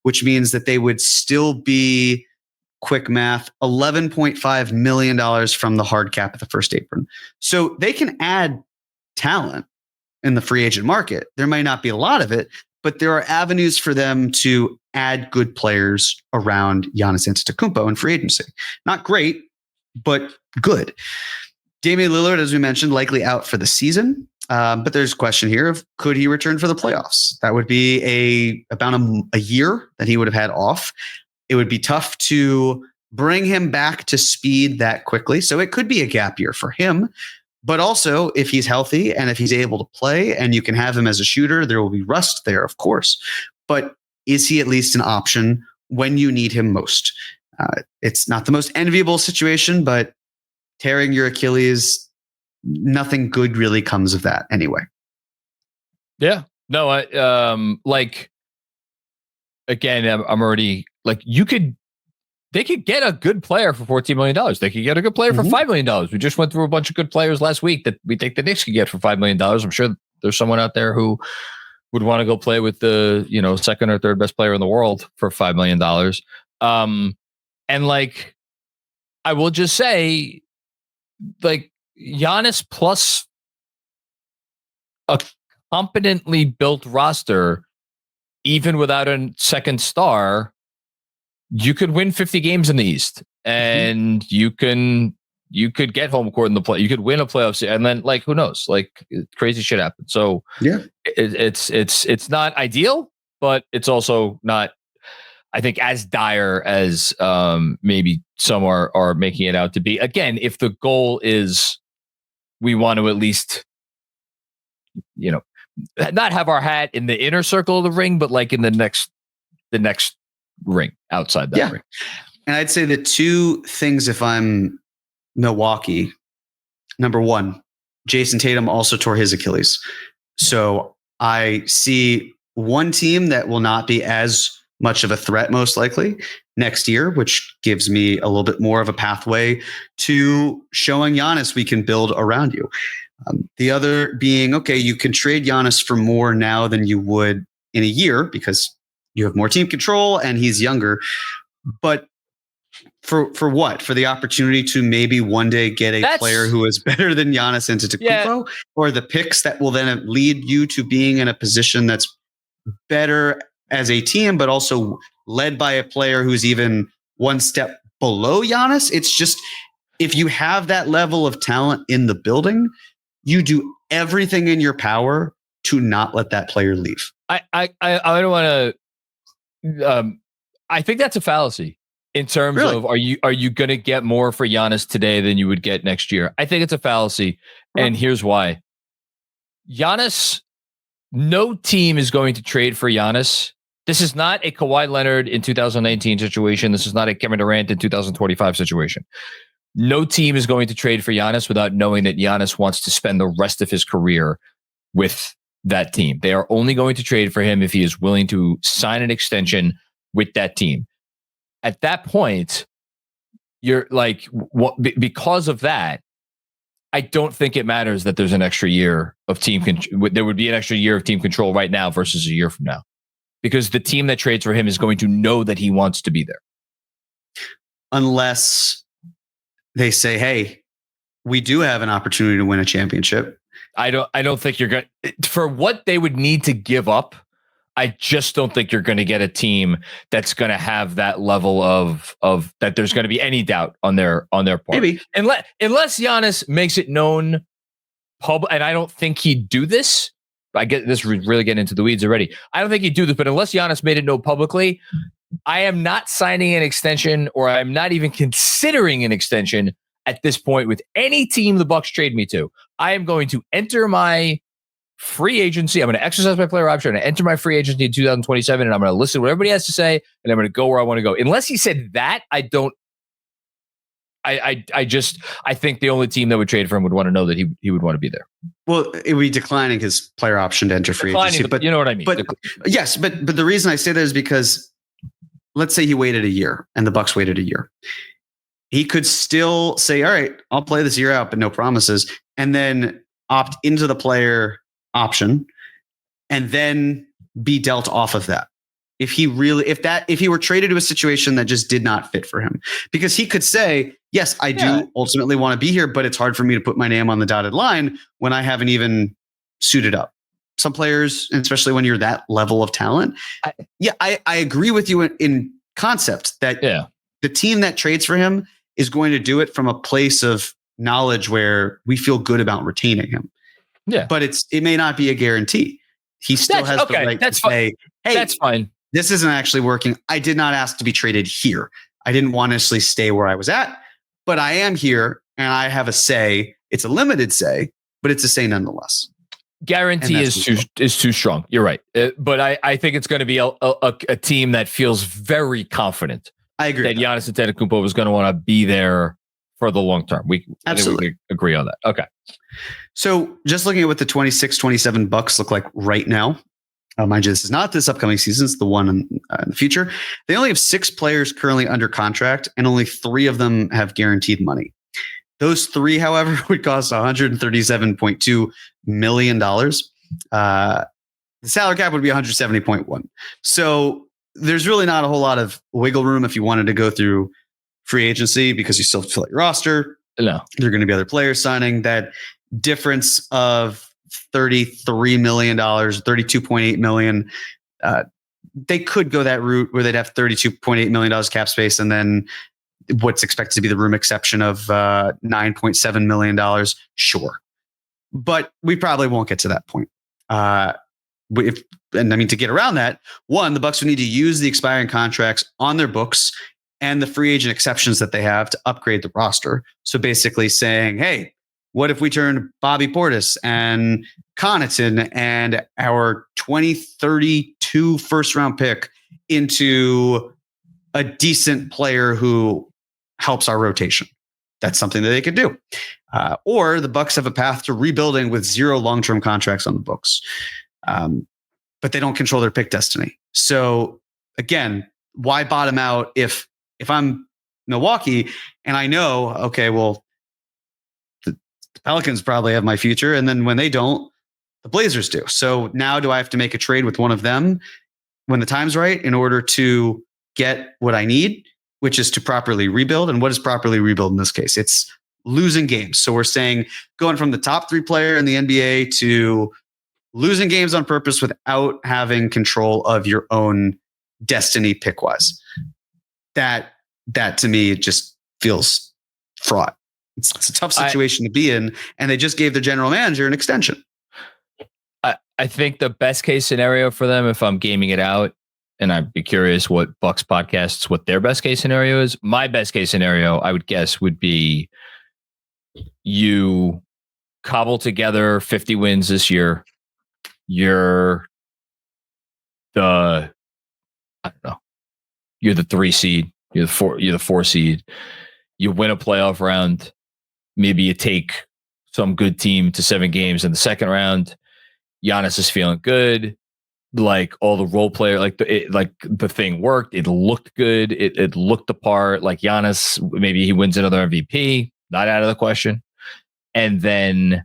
which means that they would still be, quick math, $11.5 million from the hard cap at the first apron. So they can add talent in the free agent market. There might not be a lot of it, but there are avenues for them to add good players around Giannis Antetokounmpo in free agency. Not great, but good. Damian Lillard, as we mentioned, likely out for the season. But there's a question here of, could he return for the playoffs? That would be about a year that he would have had off. It would be tough to bring him back to speed that quickly. So it could be a gap year for him. But also, if he's healthy and if he's able to play and you can have him as a shooter, there will be rust there, of course. But is he at least an option when you need him most? It's not the most enviable situation, but tearing your Achilles, nothing good really comes of that anyway. Yeah. No, again, I'm already they could get a good player for $14 million. They could get a good player for $5 million. We just went through a bunch of good players last week that we think the Knicks could get for $5 million. I'm sure there's someone out there who would want to go play with the, second or third best player in the world for $5 million. And I will just say, Giannis plus a competently built roster, even without a second star, you could win 50 games in the East, and you could get home court in the play. You could win a playoff series, and then who knows? Crazy shit happens. So yeah, it's not ideal, but it's also not, I think, as dire as maybe some are making it out to be. Again, if the goal is we want to at least, not have our hat in the inner circle of the ring, but in the next ring outside that ring. And I'd say the two things, if I'm Milwaukee, number one, Jason Tatum also tore his Achilles. So I see one team that will not be as much of a threat most likely next year, which gives me a little bit more of a pathway to showing Giannis we can build around you. The other being, okay, you can trade Giannis for more now than you would in a year because you have more team control and he's younger. But for what? For the opportunity to maybe one day get a player who is better than Giannis Antetokounmpo, or the picks that will then lead you to being in a position that's better as a team, but also led by a player who's even one step below Giannis. It's just, if you have that level of talent in the building, you do everything in your power to not let that player leave. I don't want to. I think that's a fallacy in terms of are you going to get more for Giannis today than you would get next year? I think it's a fallacy, and here's why. Giannis, no team is going to trade for Giannis. This is not a Kawhi Leonard in 2019 situation. This is not a Kevin Durant in 2025 situation. No team is going to trade for Giannis without knowing that Giannis wants to spend the rest of his career with that team. They are only going to trade for him if he is willing to sign an extension with that team. At that point, you're because of that, I don't think it matters that there's an extra year of team control. There would be an extra year of team control right now versus a year from now, because the team that trades for him is going to know that he wants to be there. Unless they say, hey, we do have an opportunity to win a championship. I don't think you're going to, for what they would need to give up. I just don't think you're going to get a team that's going to have that level of that there's going to be any doubt on their part. Maybe. Unless Giannis makes it known and I don't think he'd do this. I get this really getting into the weeds already. I don't think he'd do this, but unless Giannis made it known publicly, I am not signing an extension, or I'm not even considering an extension at this point with any team the Bucks trade me to. I am going to enter my free agency. I'm going to exercise my player option. I'm going to enter my free agency in 2027, and I'm going to listen to what everybody has to say, and I'm going to go where I want to go. Unless he said that, I don't. I think the only team that would trade for him would want to know that he would want to be there. Well, it would be declining his player option to enter free agency. But you know what I mean. But yes, but the reason I say that is because let's say he waited a year and the Bucks waited a year. He could still say, all right, I'll play this year out, but no promises, and then opt into the player option and then be dealt off of that. If he were traded to a situation that just did not fit for him, because he could say, yes, I do ultimately want to be here, but it's hard for me to put my name on the dotted line when I haven't even suited up. Some players, and especially when you're that level of talent. I agree with you in concept that the team that trades for him is going to do it from a place of knowledge where we feel good about retaining him. Yeah. But it may not be a guarantee. He still has the right to say, hey, that's fine. This isn't actually working. I did not ask to be traded here. I didn't want to necessarily stay where I was at, but I am here and I have a say. It's a limited say, but it's a say nonetheless. Guarantee is too strong. You're right. But I think it's going to be a team that feels very confident. I agree that Giannis Antetokounmpo is going to want to be there for the long term. We absolutely agree on that. Okay. So just looking at what the 26-27 Bucks look like right now, mind you, this is not this upcoming season. It's the one in the future. They only have 6 players currently under contract, and only 3 of them have guaranteed money. Those 3, however, would cost $137.2 million. The salary cap would be 170.1. So there's really not a whole lot of wiggle room if you wanted to go through free agency because you still fill out your roster. No, there are going to be other players signing. That difference of $33 million, $32.8 million. They could go that route where they'd have $32.8 million cap space, and then what's expected to be the room exception of $9.7 million. Sure. But we probably won't get to that point. To get around that, one, the Bucks would need to use the expiring contracts on their books and the free agent exceptions that they have to upgrade the roster. So basically saying, hey, what if we turn Bobby Portis and Connaughton and our 2032 first round pick into a decent player who helps our rotation? That's something that they could do. Or the Bucks have a path to rebuilding with 0 long-term contracts on the books. But they don't control their pick destiny. So again, why bottom out if I'm Milwaukee and I know, okay, well, the Pelicans probably have my future. And then when they don't, the Blazers do. So now do I have to make a trade with one of them when the time's right in order to get what I need, which is to properly rebuild? And what is properly rebuild in this case? It's losing games. So we're saying going from the top 3 player in the NBA to losing games on purpose without having control of your own destiny pick-wise. That to me, it just feels fraught. It's a tough situation to be in, and they just gave the general manager an extension. I think the best case scenario for them, if I'm gaming it out, and I'd be curious what Bucks podcasts, what their best case scenario is. My best case scenario, I would guess, would be you cobble together 50 wins this year. You're the 3 seed. You're the 4 seed. You win a playoff round. Maybe you take some good team to 7 games in the second round. Giannis is feeling good. Like all the role player, the thing worked. It looked good. It looked the part. Like Giannis, maybe he wins another MVP. Not out of the question. And then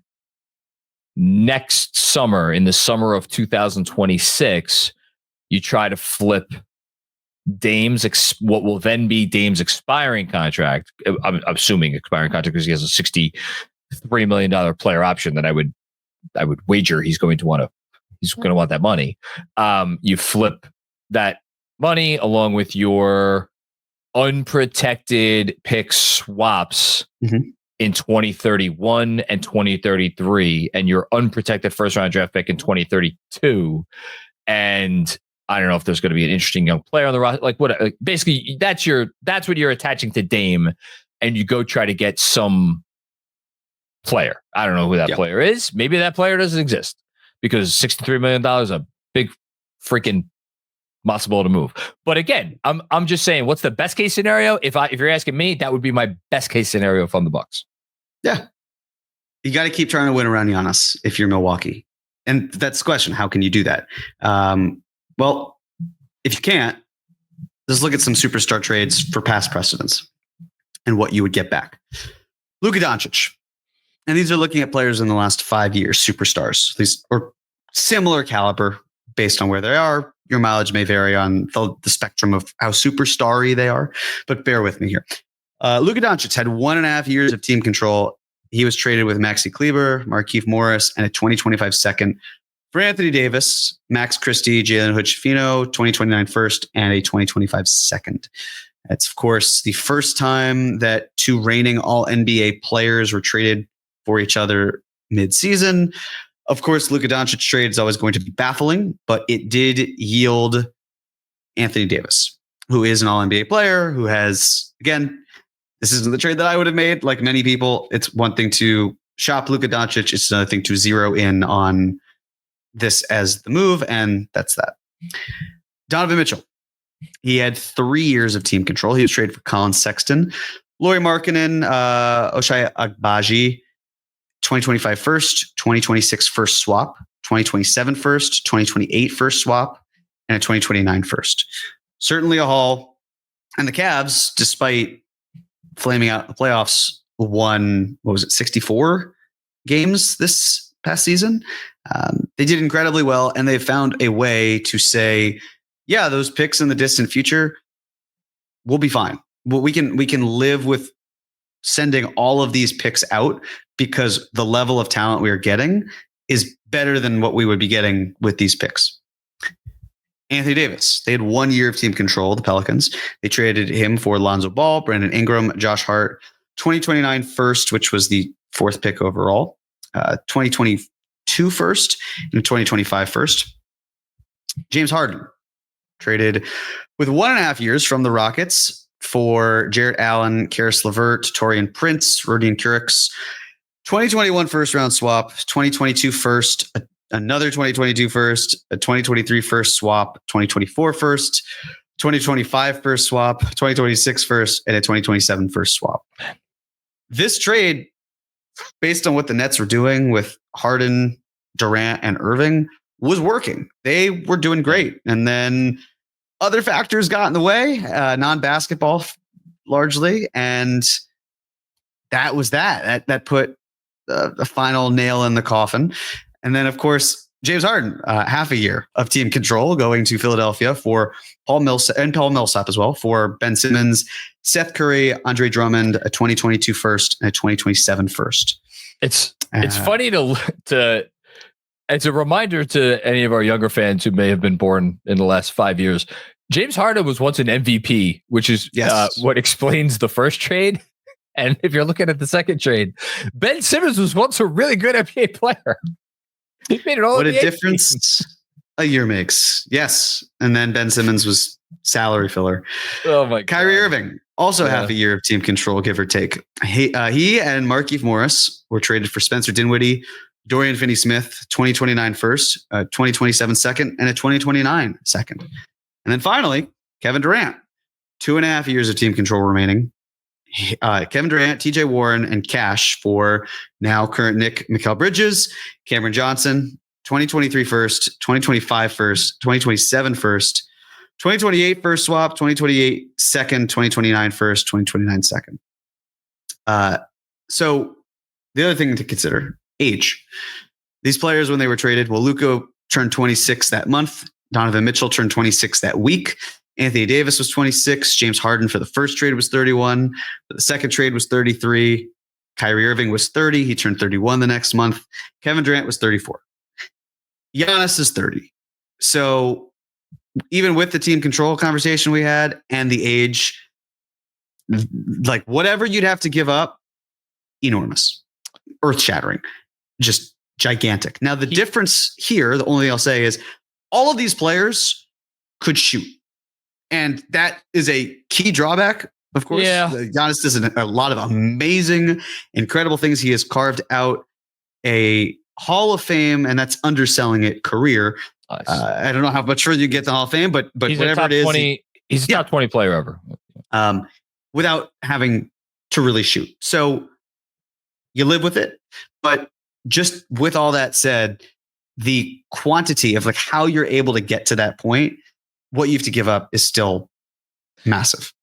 next summer, in the summer of 2026, you try to flip what will then be Dame's expiring contract. I'm assuming expiring contract because he has a $63 million player option that I would wager he's going to want that money. You flip that money along with your unprotected pick swaps in 2031 and 2033, and your unprotected first round draft pick in 2032. And I don't know if there's going to be an interesting young player on the roster. Basically, that's what you're attaching to Dame, and you go try to get some player. I don't know who that player is. Maybe that player doesn't exist. because $63 million is a big freaking matzo ball to move. But again, I'm just saying, what's the best case scenario? If you're asking me, that would be my best case scenario if I'm the Bucks. Yeah. You got to keep trying to win around Giannis if you're Milwaukee. And that's the question. How can you do that? Well, if you can't, let's look at some superstar trades for past precedents and what you would get back. Luka Doncic. And these are looking at players in the last 5 years, superstars, these or similar caliber based on where they are. Your mileage may vary on the spectrum of how superstar-y they are, but bear with me here. Luka Doncic had 1.5 years of team control. He was traded with Maxi Kleber, Markieff Morris, and a 2025 second for Anthony Davis, Max Christie, Jalen Hood-Schifino, 2029 first, and a 2025 second. That's, of course, the first time that two reigning all-NBA players were traded for each other mid-season. Of course, Luka Doncic trade is always going to be baffling, but it did yield Anthony Davis, who is an all-NBA player, who has, again, this isn't the trade that I would have made. Like many people, it's one thing to shop Luka Doncic. It's another thing to zero in on this as the move, and that's that. Donovan Mitchell. He had 3 years of team control. He was traded for Colin Sexton, Lauri Markkanen, Ochai Agbaji, 2025 first, 2026 first swap, 2027 first, 2028 first swap, and a 2029 first. Certainly a haul. And the Cavs, despite flaming out the playoffs, won, 64 games this past season. They did incredibly well, and they found a way to say, yeah, those picks in the distant future, we'll be fine. Well, we can live with sending all of these picks out because the level of talent we are getting is better than what we would be getting with these picks. Anthony Davis. They had 1 year of team control, the Pelicans. They traded him for Lonzo Ball, Brandon Ingram, Josh Hart, 2029 first, which was the 4th pick overall, 2022 first, and 2025 first. James Harden traded with 1.5 years from the Rockets for Jarrett Allen, Karis LeVert, Taurean Prince, Rodion Kurix, 2021 first round swap, 2022 first, another 2022 first, a 2023 first swap, 2024 first, 2025 first swap, 2026 first, and a 2027 first swap. This trade, based on what the Nets were doing with Harden, Durant, and Irving, was working. They were doing great. And then other factors got in the way, non-basketball largely. And that was that. That put a final nail in the coffin. And then, of course, James Harden, half a year of team control going to Philadelphia for Paul Millsap as well, for Ben Simmons, Seth Curry, Andre Drummond, a 2022 first and a 2027 first. It's funny to it's a reminder to any of our younger fans who may have been born in the last 5 years. James Harden was once an MVP, which is what explains the first trade. And if you're looking at the second trade, Ben Simmons was once a really good NBA player. He made it all. What a difference a year makes. Yes. And then Ben Simmons was salary filler. Oh my God. Kyrie Irving, also half a year of team control, give or take. He and Markieff Morris were traded for Spencer Dinwiddie, Dorian Finney-Smith, 2029 first, 2027 second, and a 2029 second. And then finally, Kevin Durant, 2.5 years of team control remaining. Kevin Durant, TJ Warren, and Cash for now current Nick Mikal Bridges, Cameron Johnson, 2023 first, 2025 first, 2027 first, 2028 first swap, 2028 second, 2029 first, 2029 second. So the other thing to consider, age. These players, when they were traded, well, Luka turned 26 that month. Donovan Mitchell turned 26 that week. Anthony Davis was 26. James Harden for the first trade was 31. For the second trade was 33. Kyrie Irving was 30. He turned 31 the next month. Kevin Durant was 34. Giannis is 30. So even with the team control conversation we had and the age, like whatever you'd have to give up, enormous, earth-shattering, just gigantic. Now, the difference here, the only thing I'll say is all of these players could shoot. And that is a key drawback, of course. Yeah. Giannis does a lot of amazing, incredible things. He has carved out a Hall of Fame, and that's underselling it, career. Nice. I don't know how much further you get the Hall of Fame, but He's whatever it is, 20, he's a top 20 player ever. Without having to really shoot. So you live with it. But just with all that said, the quantity of like how you're able to get to that point, what you have to give up is still massive.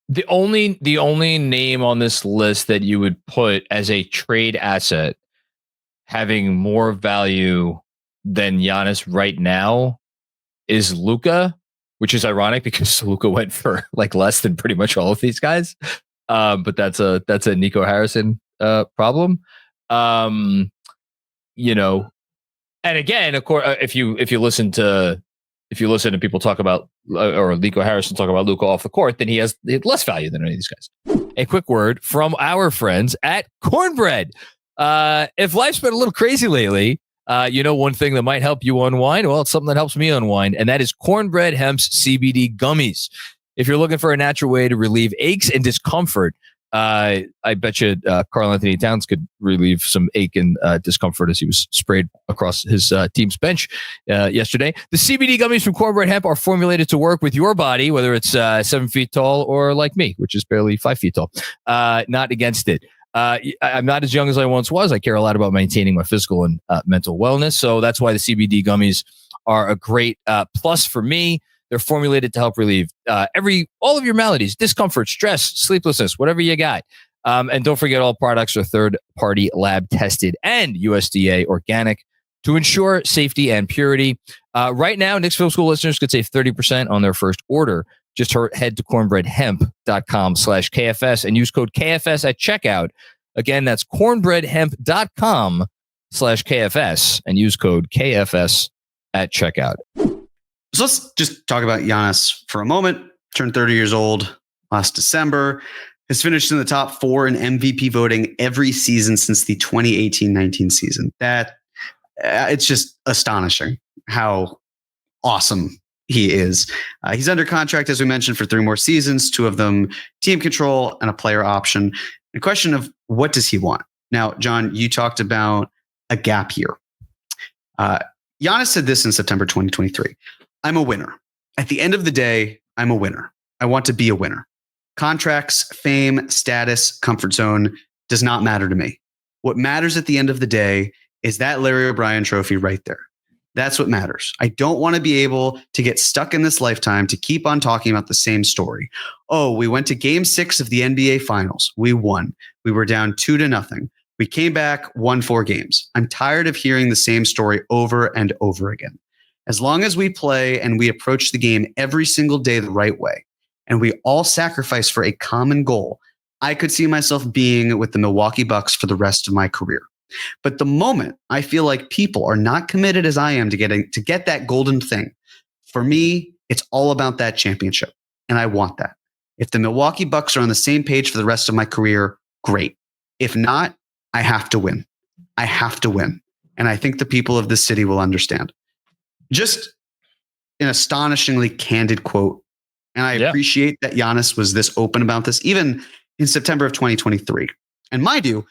The only name on this list that you would put as a trade asset having more value than Giannis right now is Luka, which is ironic because Luka went for like less than pretty much all of these guys. But that's a Nico Harrison problem. You know, and again, of course, if you listen to people talk about or Nico Harrison talk about Luka off the court, then he has less value than any of these guys. A quick word from our friends at Cornbread. If life's been a little crazy lately, one thing that might help you unwind, well, it's something that helps me unwind, and that is Cornbread Hemp's CBD gummies. If you're looking for a natural way to relieve aches and discomfort, I bet you Karl-Anthony Towns could relieve some ache and discomfort as he was sprayed across his team's bench yesterday. The CBD gummies from Cornbread Hemp are formulated to work with your body, whether it's 7 feet tall or like me, which is barely 5 feet tall. Not against it. I'm not as young as I once was. I care a lot about maintaining my physical and mental wellness. So that's why the CBD gummies are a great plus for me. They're formulated to help relieve all of your maladies, discomfort, stress, sleeplessness, whatever you got. And don't forget, all products are third-party lab tested and USDA organic to ensure safety and purity. Right now, Knicks Film School listeners could save 30% on their first order. Just head to cornbreadhemp.com/KFS and use code KFS at checkout. Again, that's cornbreadhemp.com/KFS and use code KFS at checkout. So let's just talk about Giannis for a moment. Turned 30 years old last December. Has finished in the top 4 in MVP voting every season since the 2018-19 season. It's just astonishing how awesome he is. He's under contract, as we mentioned, for 3 more seasons, 2 of them team control and a player option. The question of what does he want? Now, John, you talked about a gap year. Giannis said this in September 2023. I'm a winner. At the end of the day, I'm a winner. I want to be a winner. Contracts, fame, status, comfort zone does not matter to me. What matters at the end of the day is that Larry O'Brien trophy right there. That's what matters. I don't want to be able to get stuck in this lifetime to keep on talking about the same story. Oh, we went to game 6 of the NBA finals. We won. We were down 2-0. We came back, won 4 games. I'm tired of hearing the same story over and over again. As long as we play and we approach the game every single day the right way, and we all sacrifice for a common goal, I could see myself being with the Milwaukee Bucks for the rest of my career. But the moment I feel like people are not committed as I am to get that golden thing, for me, it's all about that championship. And I want that. If the Milwaukee Bucks are on the same page for the rest of my career, great. If not, I have to win. I have to win. And I think the people of this city will understand. Just an astonishingly candid quote. And I appreciate that Giannis was this open about this, even in September of 2023. And mind you,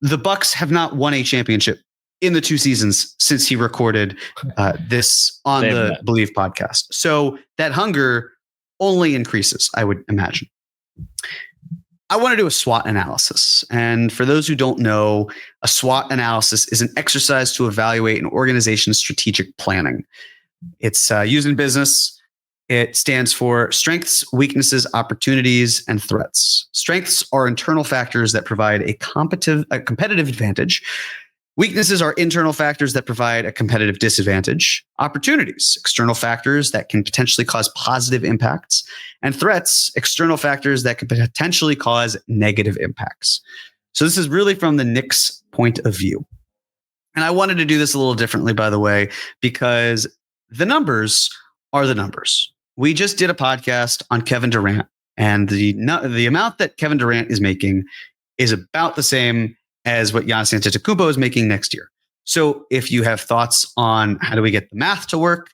the Bucks have not won a championship in the 2 seasons since he recorded this on the Believe podcast. So that hunger only increases, I would imagine. I want to do a SWOT analysis. And for those who don't know, a SWOT analysis is an exercise to evaluate an organization's strategic planning. It's used in business. It stands for strengths, weaknesses, opportunities, and threats. Strengths are internal factors that provide a competitive advantage. Weaknesses are internal factors that provide a competitive disadvantage. Opportunities, external factors that can potentially cause positive impacts. And threats, external factors that can potentially cause negative impacts. So this is really from the Knicks' point of view. And I wanted to do this a little differently, by the way, because the numbers are the numbers. We just did a podcast on Kevin Durant, and the amount that Kevin Durant is making is about the same as what Giannis Antetokounmpo is making next year. So if you have thoughts on how do we get the math to work,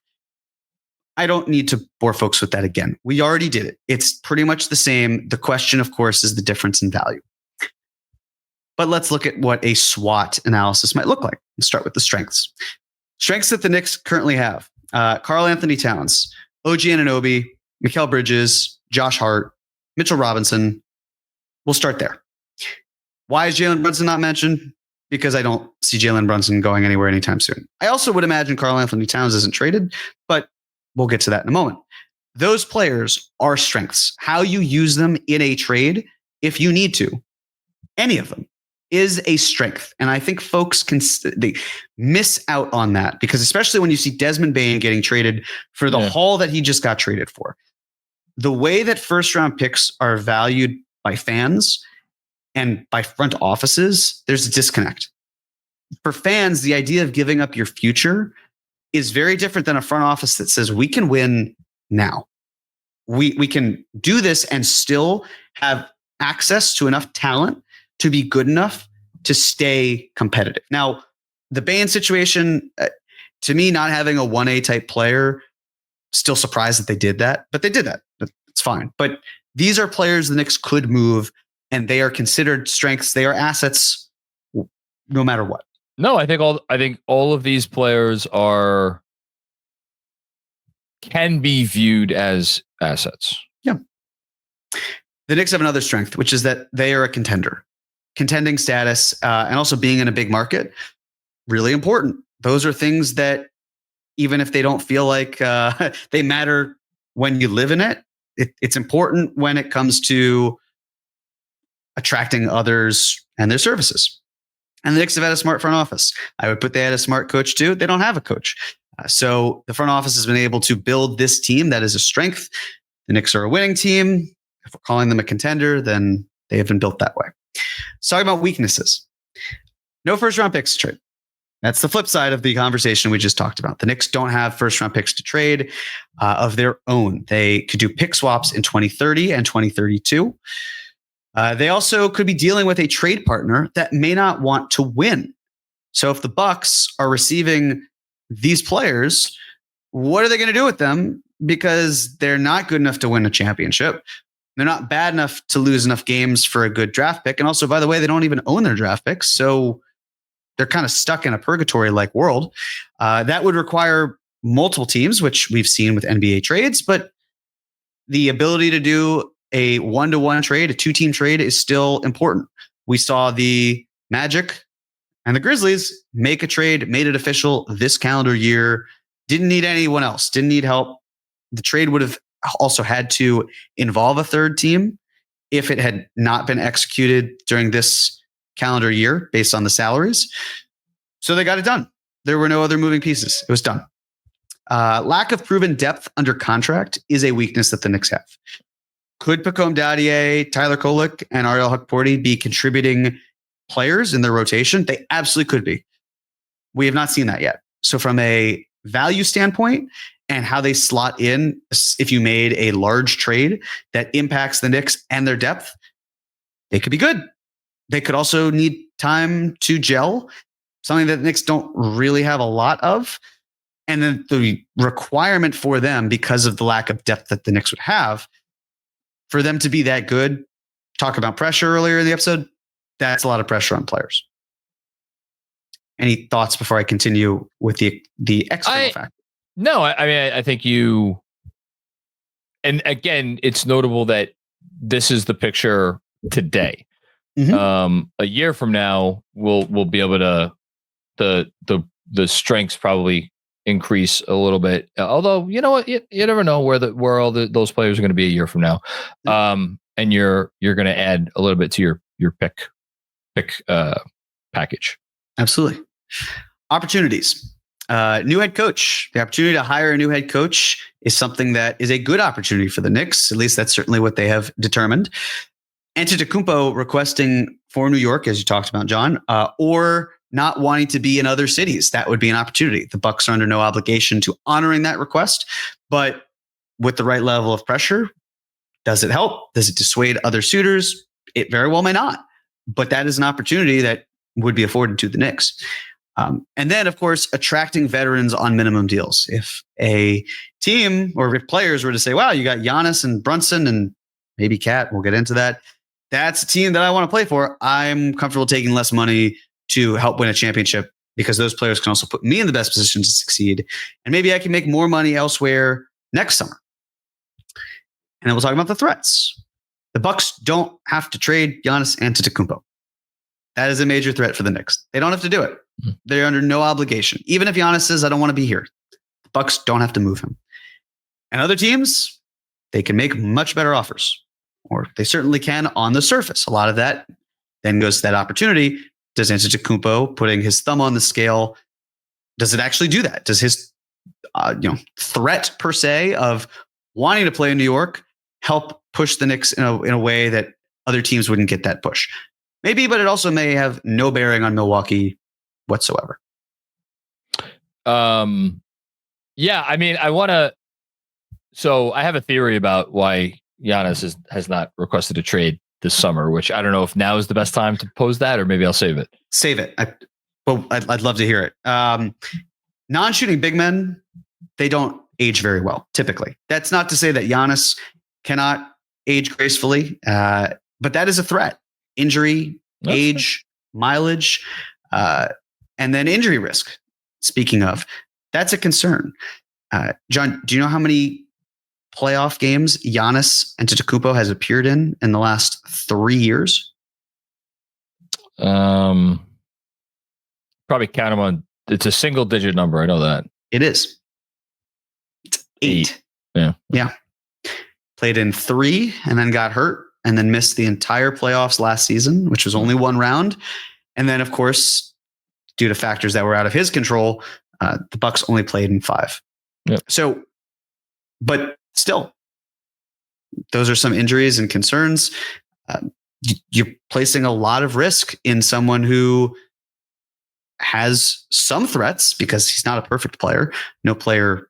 I don't need to bore folks with that again. We already did it. It's pretty much the same. The question, of course, is the difference in value. But let's look at what a SWOT analysis might look like. Let's start with the strengths. Strengths that the Knicks currently have. Karl-Anthony Towns, OG Anunoby, Mikal Bridges, Josh Hart, Mitchell Robinson. We'll start there. Why is Jalen Brunson not mentioned? Because I don't see Jalen Brunson going anywhere anytime soon. I also would imagine Karl-Anthony Towns isn't traded, but we'll get to that in a moment. Those players are strengths. How you use them in a trade, if you need to, any of them, is a strength. And I think folks they miss out on that, because especially when you see Desmond Bane getting traded for the haul that he just got traded for. The way that first round picks are valued by fans and by front offices, there's a disconnect. For fans, the idea of giving up your future is very different than a front office that says we can win now. We can do this and still have access to enough talent to be good enough to stay competitive. Now, the Bane situation, to me, not having a 1A type player, still surprised that they did that, but they did that. It's fine. But these are players the Knicks could move, and they are considered strengths. They are assets no matter what. No, I think all of these players can be viewed as assets. Yeah. The Knicks have another strength, which is that they are a contender. Contending status, and also being in a big market, really important. Those are things that, even if they don't feel like they matter when you live in it, it's important when it comes to attracting others and their services. And the Knicks have had a smart front office. I would put they had a smart coach too. They don't have a coach. So the front office has been able to build this team that is a strength. The Knicks are a winning team. If we're calling them a contender, then they have been built that way. Let's talk about weaknesses. No first round picks to trade. That's the flip side of the conversation we just talked about. The Knicks don't have first round picks to trade of their own. They could do pick swaps in 2030 and 2032. They also could be dealing with a trade partner that may not want to win. So if the Bucks are receiving these players, what are they going to do with them? Because they're not good enough to win a championship. They're not bad enough to lose enough games for a good draft pick. And also, by the way, they don't even own their draft picks. So they're kind of stuck in a purgatory-like world. That would require multiple teams, which we've seen with NBA trades. But the ability to do a 1-to-1 trade, a 2-team trade, is still important. We saw the Magic and the Grizzlies make a trade, made it official this calendar year. Didn't need anyone else, didn't need help. The trade would have also had to involve a third team if it had not been executed during this calendar year based on the salaries. So they got it done. There were no other moving pieces. It was done. Lack of proven depth under contract is a weakness that the Knicks have. Could Pacome Dadier, Tyler Kolek, and Ariel Hukporti be contributing players in their rotation? They absolutely could be. We have not seen that yet. So from a value standpoint and how they slot in, if you made a large trade that impacts the Knicks and their depth, they could be good. They could also need time to gel, something that the Knicks don't really have a lot of. And then the requirement for them, because of the lack of depth that the Knicks would have, for them to be that good, talk about pressure earlier in the episode, that's a lot of pressure on players. Any thoughts before I continue with the external factor? No, I mean, I think you, and again, it's notable that this is the picture today. Mm-hmm. A year from now, we'll be able to, the strengths probably increase a little bit. Although, you know what, you never know where all those players are going to be a year from now. And you're going to add a little bit to your pick package. Absolutely. Opportunities. New head coach. The opportunity to hire a new head coach is something that is a good opportunity for the Knicks. At least that's certainly what they have determined. Antetokounmpo requesting for New York, as you talked about, John, or not wanting to be in other cities. That would be an opportunity. The Bucks are under no obligation to honoring that request, but with the right level of pressure, does it help? Does it dissuade other suitors? It very well may not, but that is an opportunity that would be afforded to the Knicks. And then, of course, attracting veterans on minimum deals. If a team or if players were to say, wow, you got Giannis and Brunson and maybe Cat, we'll get into that. that's a team that I want to play for. I'm comfortable taking less money to help win a championship because those players can also put me in the best position to succeed. And maybe I can make more money elsewhere next summer. And then we'll talk about the threats. The Bucks don't have to trade Giannis Antetokounmpo. That is a major threat for the Knicks. They don't have to do it. They're under no obligation. Even if Giannis says, I don't want to be here, the Bucks don't have to move him. And other teams, they can make much better offers, or they certainly can on the surface. A lot of that then goes to that opportunity. Does Antetokounmpo, putting his thumb on the scale, does it actually do that? Does his threat per se of wanting to play in New York help push the Knicks in a way that other teams wouldn't get that push? Maybe, but it also may have no bearing on Milwaukee whatsoever. Yeah, I mean, so I have a theory about why Giannis has not requested a trade this summer, which I don't know if now is the best time to pose that, or maybe I'll save it. Save it. I'd love to hear it. Non-shooting big men, they don't age very well, typically. That's not to say that Giannis cannot age gracefully, but that is a threat. Injury, age, mileage, and then injury risk. Speaking of, that's a concern. John, do you know how many playoff games Giannis Antetokounmpo has appeared in the last 3 years? Probably count them on. It's a single digit number. I know that. It is. It's 8. Yeah. Played in 3 and then got hurt and then missed the entire playoffs last season, which was only 1 round. And then, of course, due to factors that were out of his control, the Bucks only played in 5. Yep. So, but still, those are some injuries and concerns. You're placing a lot of risk in someone who has some threats because he's not a perfect player. No player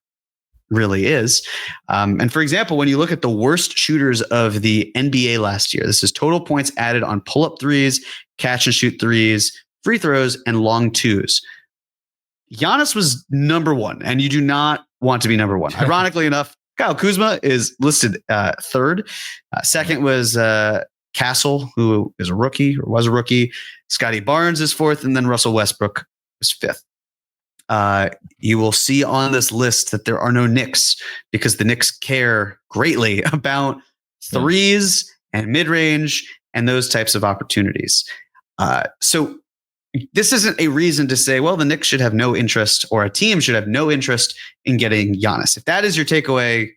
really is. And for example, when you look at the worst shooters of the NBA last year, this is total points added on pull-up threes, catch and shoot threes, free throws, and long twos. Giannis was number 1, and you do not want to be number 1. Ironically enough, Kyle Kuzma is listed 3rd. Second was Castle, who is a rookie or was a rookie. Scotty Barnes is 4th, and then Russell Westbrook is 5th. You will see on this list that there are no Knicks because the Knicks care greatly about threes and mid-range and those types of opportunities. So this isn't a reason to say, well, the Knicks should have no interest or a team should have no interest in getting Giannis. If that is your takeaway,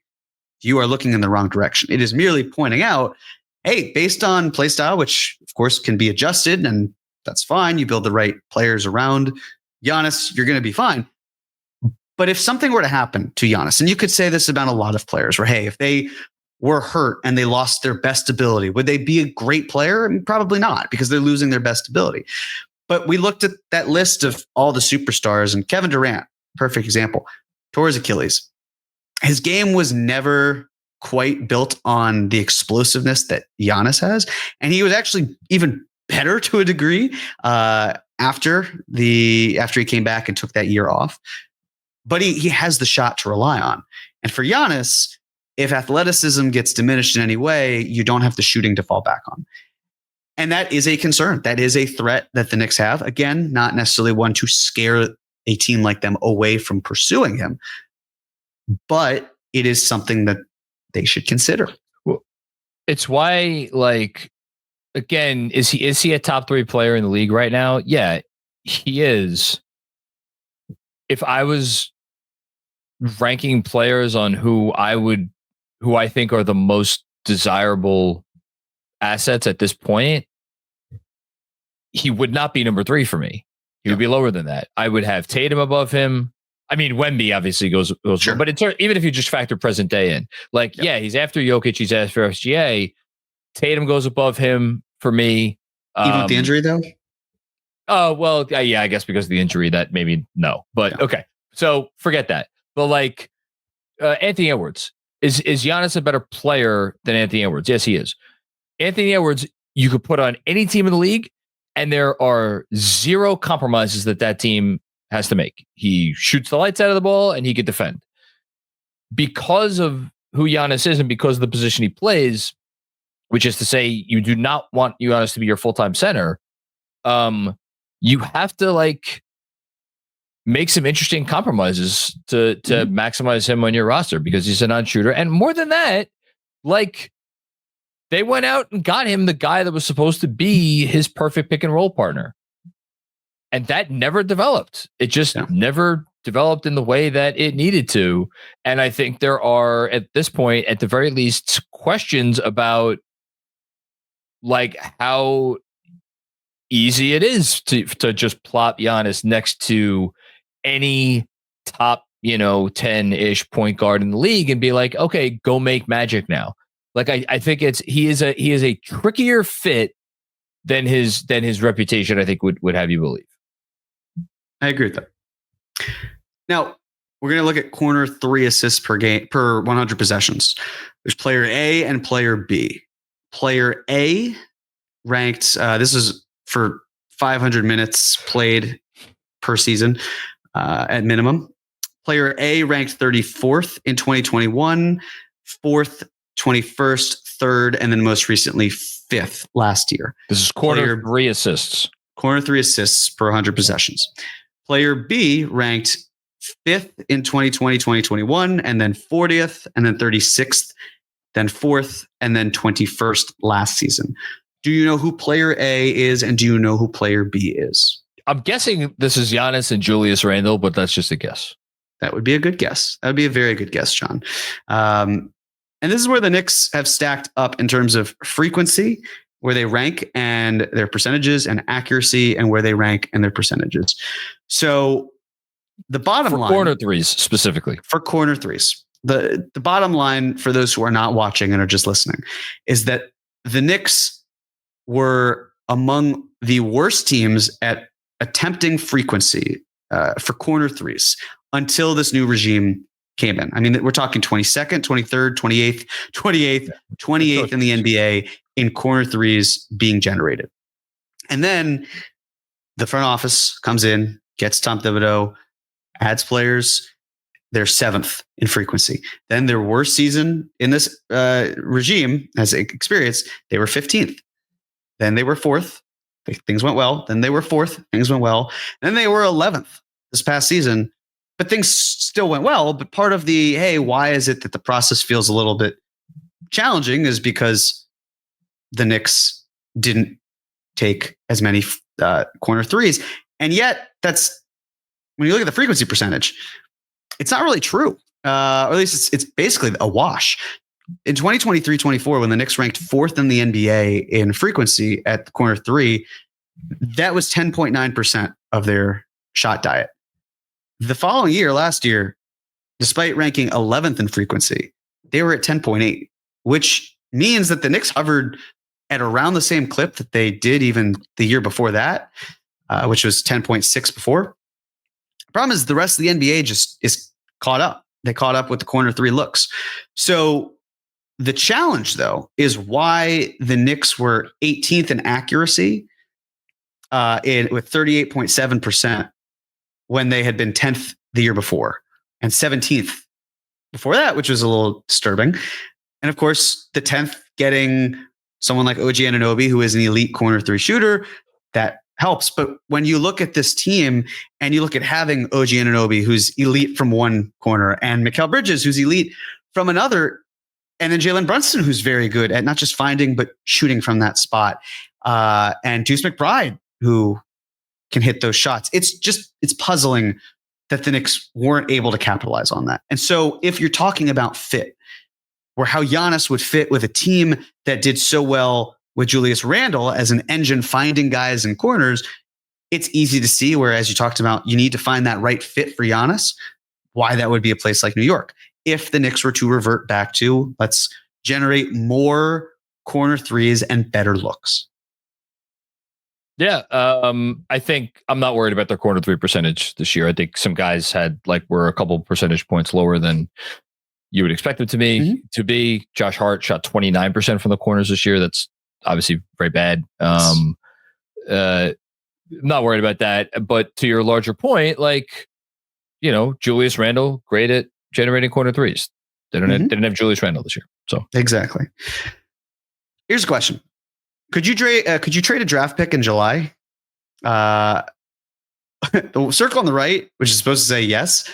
you are looking in the wrong direction. It is merely pointing out, hey, based on play style, which of course can be adjusted, and that's fine. You build the right players around Giannis, you're going to be fine. But if something were to happen to Giannis, and you could say this about a lot of players, where, hey, if they were hurt and they lost their best ability, would they be a great player? I mean, probably not, because they're losing their best ability. But we looked at that list of all the superstars, and Kevin Durant, perfect example, tore his Achilles. His game was never quite built on the explosiveness that Giannis has. And he was actually even better to a degree after he came back and took that year off. But he has the shot to rely on. And for Giannis, if athleticism gets diminished in any way, you don't have the shooting to fall back on. And that is a concern. That is a threat that the Knicks have. Again, not necessarily one to scare a team like them away from pursuing him, but it is something that they should consider. Well, it's why, like, again, is he a top 3 player in the league right now? Yeah, he is. If I was ranking players on who I think are the most desirable assets at this point, he would not be number 3 for me. He would be lower than that. I would have Tatum above him. I mean, Wemby obviously goes sure. But even if you just factor present day in, like, he's after Jokic, he's after SGA. Tatum goes above him for me. Even with the injury, though? Oh, well, yeah, I guess because of the injury, that maybe no. But okay, so forget that. But like Anthony Edwards, is Giannis a better player than Anthony Edwards? Yes, he is. Anthony Edwards, you could put on any team in the league, and there are 0 compromises that team has to make. He shoots the lights out of the ball, and he can defend. Because of who Giannis is and because of the position he plays, which is to say you do not want Giannis to be your full-time center, you have to like make some interesting compromises to maximize him on your roster because he's a non-shooter. And more than that, like they went out and got him the guy that was supposed to be his perfect pick and roll partner. And that never developed. It just never developed in the way that it needed to. And I think there are, at this point, at the very least, questions about like how easy it is to just plop Giannis next to any top, 10-ish point guard in the league and be like, okay, go make magic now. Like I think he is a trickier fit than his reputation, I think would have you believe. I agree with that. Now we're going to look at corner 3 assists per game per 100 possessions. There's player A and player B. Player A ranked, this is for 500 minutes played per season at minimum. Player A ranked 34th in 2021, 4th, 21st, 3rd, and then most recently 5th last year. This is corner 3 assists. Corner 3 assists per 100 possessions. Player B ranked 5th in 2020, 2021, and then 40th, and then 36th, then 4th, and then 21st last season. Do you know who player A is, and do you know who player B is? I'm guessing this is Giannis and Julius Randle, but that's just a guess. That would be a good guess. That would be a very good guess, John. And this is where the Knicks have stacked up in terms of frequency, where they rank and their percentages, and accuracy, and where they rank and their percentages. So the bottom line, corner threes specifically, for corner threes, the bottom line for those who are not watching and are just listening is that the Knicks were among the worst teams at attempting frequency for corner threes until this new regime came in. I mean, we're talking 22nd, 23rd, 28th in the NBA in corner threes being generated. And then the front office comes in, gets Tom Thibodeau, adds players. They're 7th in frequency. Then their worst season in this regime as experience, they were 15th. Then they were 4th. Things went well. Then they were 4th. Things went well. Then they were 11th this past season. But things still went well. But part of the, hey, why is it that the process feels a little bit challenging is because the Knicks didn't take as many corner threes. And yet, that's when you look at the frequency percentage, it's not really true. Or at least it's basically a wash. In 2023-24, when the Knicks ranked 4th in the NBA in frequency at the corner 3, that was 10.9% of their shot diet. The following year, last year, despite ranking 11th in frequency, they were at 10.8, which means that the Knicks hovered at around the same clip that they did even the year before that, which was 10.6 before. The problem is the rest of the NBA just is caught up. They caught up with the corner 3 looks. So the challenge, though, is why the Knicks were 18th in accuracy with 38.7% when they had been 10th the year before and 17th before that, which was a little disturbing. And of course, the 10th getting someone like OG Anunoby, who is an elite corner 3 shooter, that helps. But when you look at this team and you look at having OG Anunoby, who's elite from one corner, and Mikal Bridges, who's elite from another, and then Jalen Brunson, who's very good at not just finding, but shooting from that spot. And Deuce McBride, who can hit those shots. It's puzzling that the Knicks weren't able to capitalize on that. And so if you're talking about fit, or how Giannis would fit with a team that did so well with Julius Randle as an engine finding guys in corners, it's easy to see where, as you talked about, you need to find that right fit for Giannis, why that would be a place like New York. If the Knicks were to revert back to, let's generate more corner threes and better looks. Yeah, I think I'm not worried about their corner 3 percentage this year. I think some guys were a couple percentage points lower than you would expect them to be. Josh Hart shot 29% from the corners this year. That's obviously very bad. Not worried about that. But to your larger point, Julius Randle, great at generating corner threes. They didn't have Julius Randle this year. So exactly. Here's a question: Could you trade a draft pick in July? The circle on the right, which is supposed to say yes,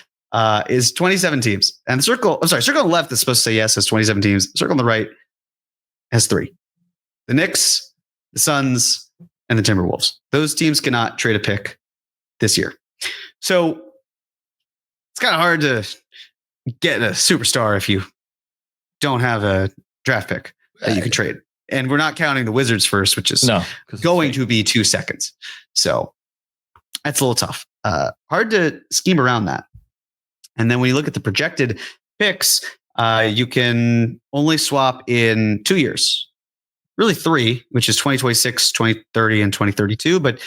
is 27 teams, and the circle on the left that's supposed to say yes has 27 teams. The circle on the right has 3: the Knicks, the Suns, and the Timberwolves. Those teams cannot trade a pick this year. So it's kind of hard to get a superstar if you don't have a draft pick that you can trade. And we're not counting the Wizards first, which is going to be 2 seconds. So that's a little tough. Hard to scheme around that. And then when you look at the projected picks, you can only swap in 2 years. Really 3, which is 2026, 2030, and 2032. But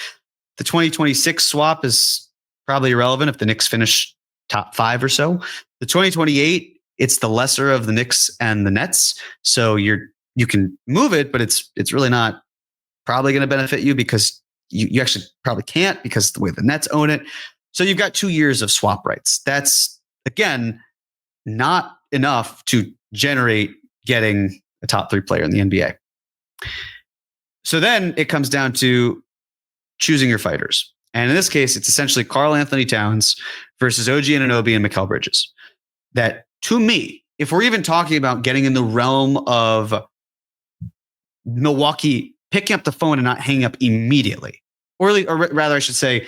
the 2026 swap is probably irrelevant if the Knicks finish top 5 or so. The 2028, it's the lesser of the Knicks and the Nets. So you can move it, but it's really not probably going to benefit you because you actually probably can't because the way the Nets own it. So you've got 2 years of swap rights. That's, again, not enough to generate getting a top 3 player in the NBA. So then it comes down to choosing your fighters. And in this case, it's essentially Karl-Anthony Towns versus OG Anunoby and Mikal Bridges. That, to me, if we're even talking about getting in the realm of Milwaukee picking up the phone and not hanging up immediately, or rather, I should say,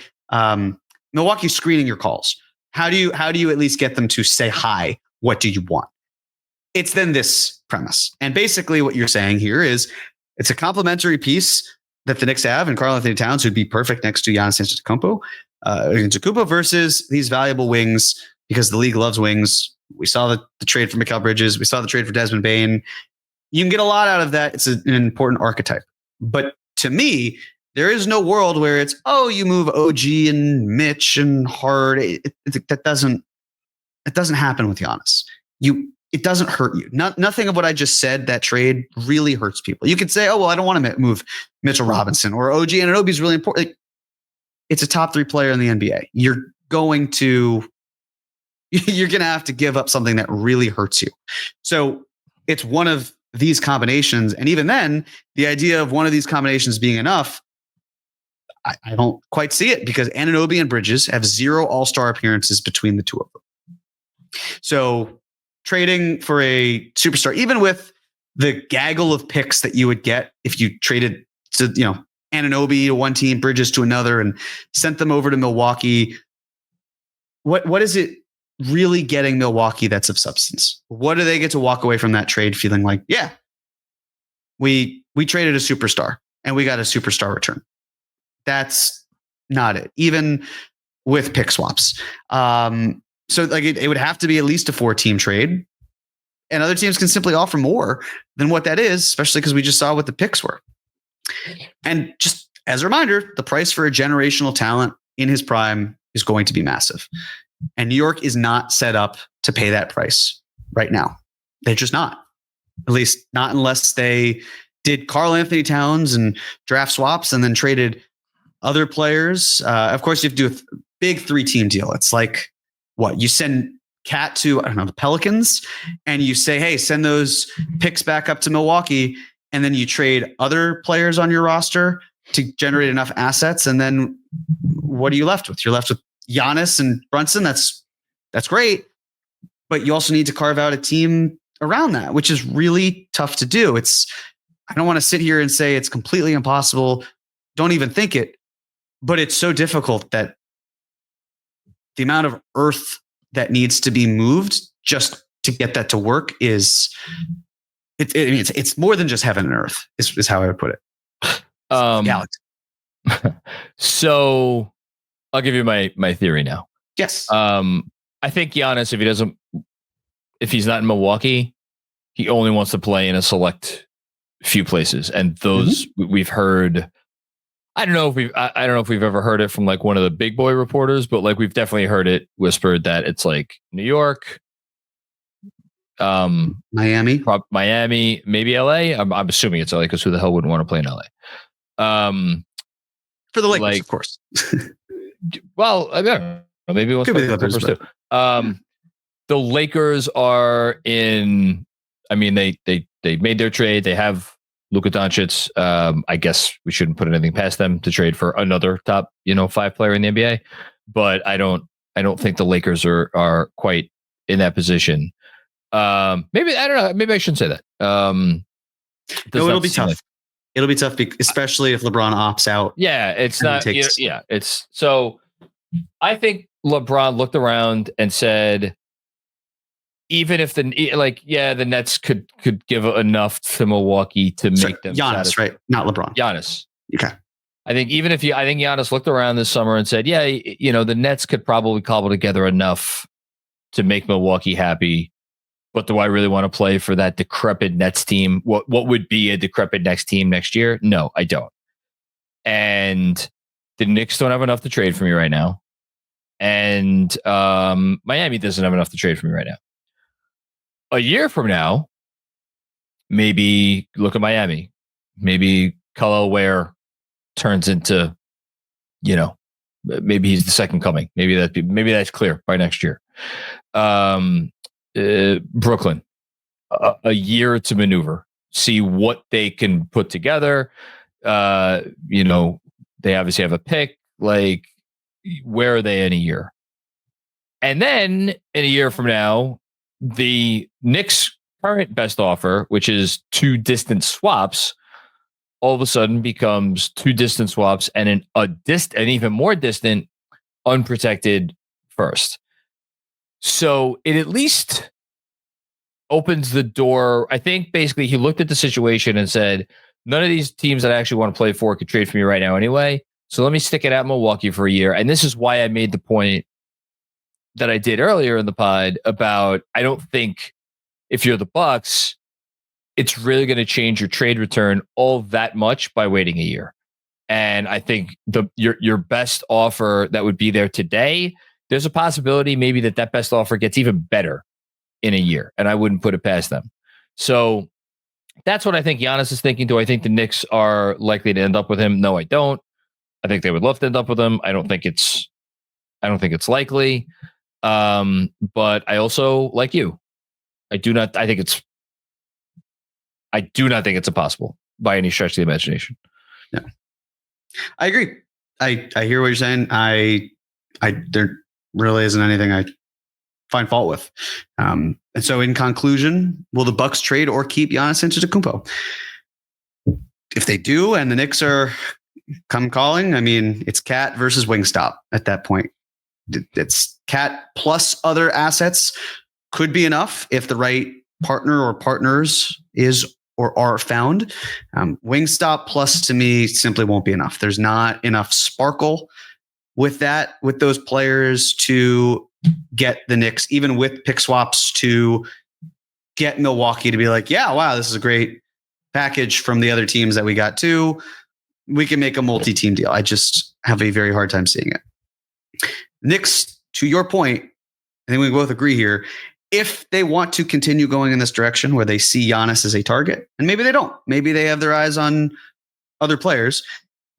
Milwaukee screening your calls. How do you at least get them to say hi? What do you want? It's then this premise. And basically what you're saying here is it's a complementary piece that the Knicks have, and Karl-Anthony Towns would be perfect next to Giannis Antetokounmpo versus these valuable wings, because the league loves wings. We saw the trade for Mikal Bridges. We saw the trade for Desmond Bane. You can get a lot out of that. It's an important archetype. But to me, there is no world where it's, you move OG and Mitch and Hard. That doesn't happen with Giannis. It doesn't hurt you. Nothing of what I just said, that trade really hurts people. You could say, I don't want to move Mitchell Robinson, or OG Anunoby is really important. It's a top 3 player in the NBA. You're going to have to give up something that really hurts you. So it's one of these combinations. And even then, the idea of one of these combinations being enough, I don't quite see it, because Anunoby and Bridges have 0 all-star appearances between the 2 of them. So trading for a superstar, even with the gaggle of picks that you would get if you traded to, Anunoby to one team, Bridges to another, and sent them over to Milwaukee, what is it really getting Milwaukee that's of substance? What do they get to walk away from that trade feeling like, we traded a superstar and we got a superstar return? That's not it, even with pick swaps. So it would have to be at least a 4-team trade, and other teams can simply offer more than what that is, especially because we just saw what the picks were. And just as a reminder, the price for a generational talent in his prime is going to be massive. And New York is not set up to pay that price right now. They're just not. At least not unless they did Karl-Anthony Towns and draft swaps and then traded other players. Of course, you have to do a big 3-team deal. It's like, you send Cat to, the Pelicans, and you say, hey, send those picks back up to Milwaukee, and then you trade other players on your roster to generate enough assets. And then what are you left with? You're left with Giannis and Brunson. That's great. But you also need to carve out a team around that, which is really tough to do. I don't want to sit here and say it's completely impossible. Don't even think it. But it's so difficult that the amount of earth that needs to be moved just to get that to work is it's more than just heaven and earth is how I would put it. Galaxy. So I'll give you my theory now. Yes. I think Giannis, if he's not in Milwaukee, he only wants to play in a select few places, and those we've heard. I don't know if we've ever heard it from like one of the big boy reporters, but like we've definitely heard it whispered that it's like New York, Miami, maybe LA. I'm assuming it's LA, because who the hell wouldn't want to play in LA? For the Lakers, of course. Well, I don't know. Maybe we'll play the Clippers too. The Lakers are in. I mean, they made their trade. They have Luka Doncic, I guess we shouldn't put anything past them to trade for another top, 5 player in the NBA. But I don't think the Lakers are quite in that position. Maybe I don't know. Maybe I shouldn't say that. No, it'll be tough. It'll be tough, especially if LeBron opts out. Yeah, it's not. It's so. I think LeBron looked around and said, even if the Nets could give enough to Milwaukee to make them Giannis, right? Not LeBron. Giannis. Okay. I think I think Giannis looked around this summer and said, yeah, the Nets could probably cobble together enough to make Milwaukee happy. But do I really want to play for that decrepit Nets team? What would be a decrepit Nets team next year? No, I don't. And the Knicks don't have enough to trade for me right now. And Miami doesn't have enough to trade for me right now. A year from now, maybe look at Miami. Maybe Khalil Ware turns into, maybe he's the second coming. Maybe that's clear by next year. Brooklyn, a year to maneuver, see what they can put together. They obviously have a pick. Like, where are they in a year? And then in a year from now, the Knicks' current best offer, which is 2 distant swaps, all of a sudden becomes 2 distant swaps and an even more distant unprotected first. So it at least opens the door. I think basically he looked at the situation and said, none of these teams that I actually want to play for could trade for me right now anyway. So let me stick it at Milwaukee for a year. And this is why I made the point that I did earlier in the pod about, I don't think if you're the Bucks, it's really going to change your trade return all that much by waiting a year. And I think your best offer that would be there today, there's a possibility maybe that best offer gets even better in a year. And I wouldn't put it past them. So that's what I think Giannis is thinking. Do I think the Knicks are likely to end up with him? No, I don't. I think they would love to end up with him. I don't think it's likely. But I also, like you, I do not think it's impossible by any stretch of the imagination. Yeah, I agree. I hear what you're saying. There really isn't anything I find fault with. And so in conclusion, will the Bucks trade or keep Giannis Antetokounmpo? If they do, and the Knicks are come calling, I mean, it's Cat versus Wingstop at that point. It's Cat plus other assets could be enough if the right partner or partners is or are found. Wingstop plus to me simply won't be enough. There's not enough sparkle with those players to get the Knicks, even with pick swaps, to get Milwaukee to be like, yeah, wow, this is a great package from the other teams that we got too. We can make a multi-team deal. I just have a very hard time seeing it. Knicks, to your point, I think we both agree here. If they want to continue going in this direction where they see Giannis as a target, and maybe they don't, maybe they have their eyes on other players,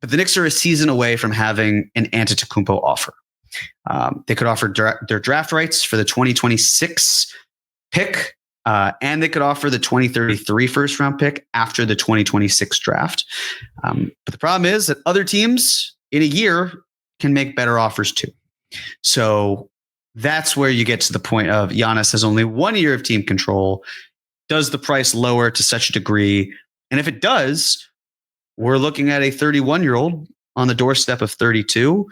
but the Knicks are a season away from having an Antetokounmpo offer. They could offer their draft rights for the 2026 pick, and they could offer the 2033 first round pick after the 2026 draft. But the problem is that other teams in a year can make better offers too. So that's where you get to the point of Giannis has only 1 year of team control. Does the price lower to such a degree? And if it does, we're looking at a 31-year-old on the doorstep of 32.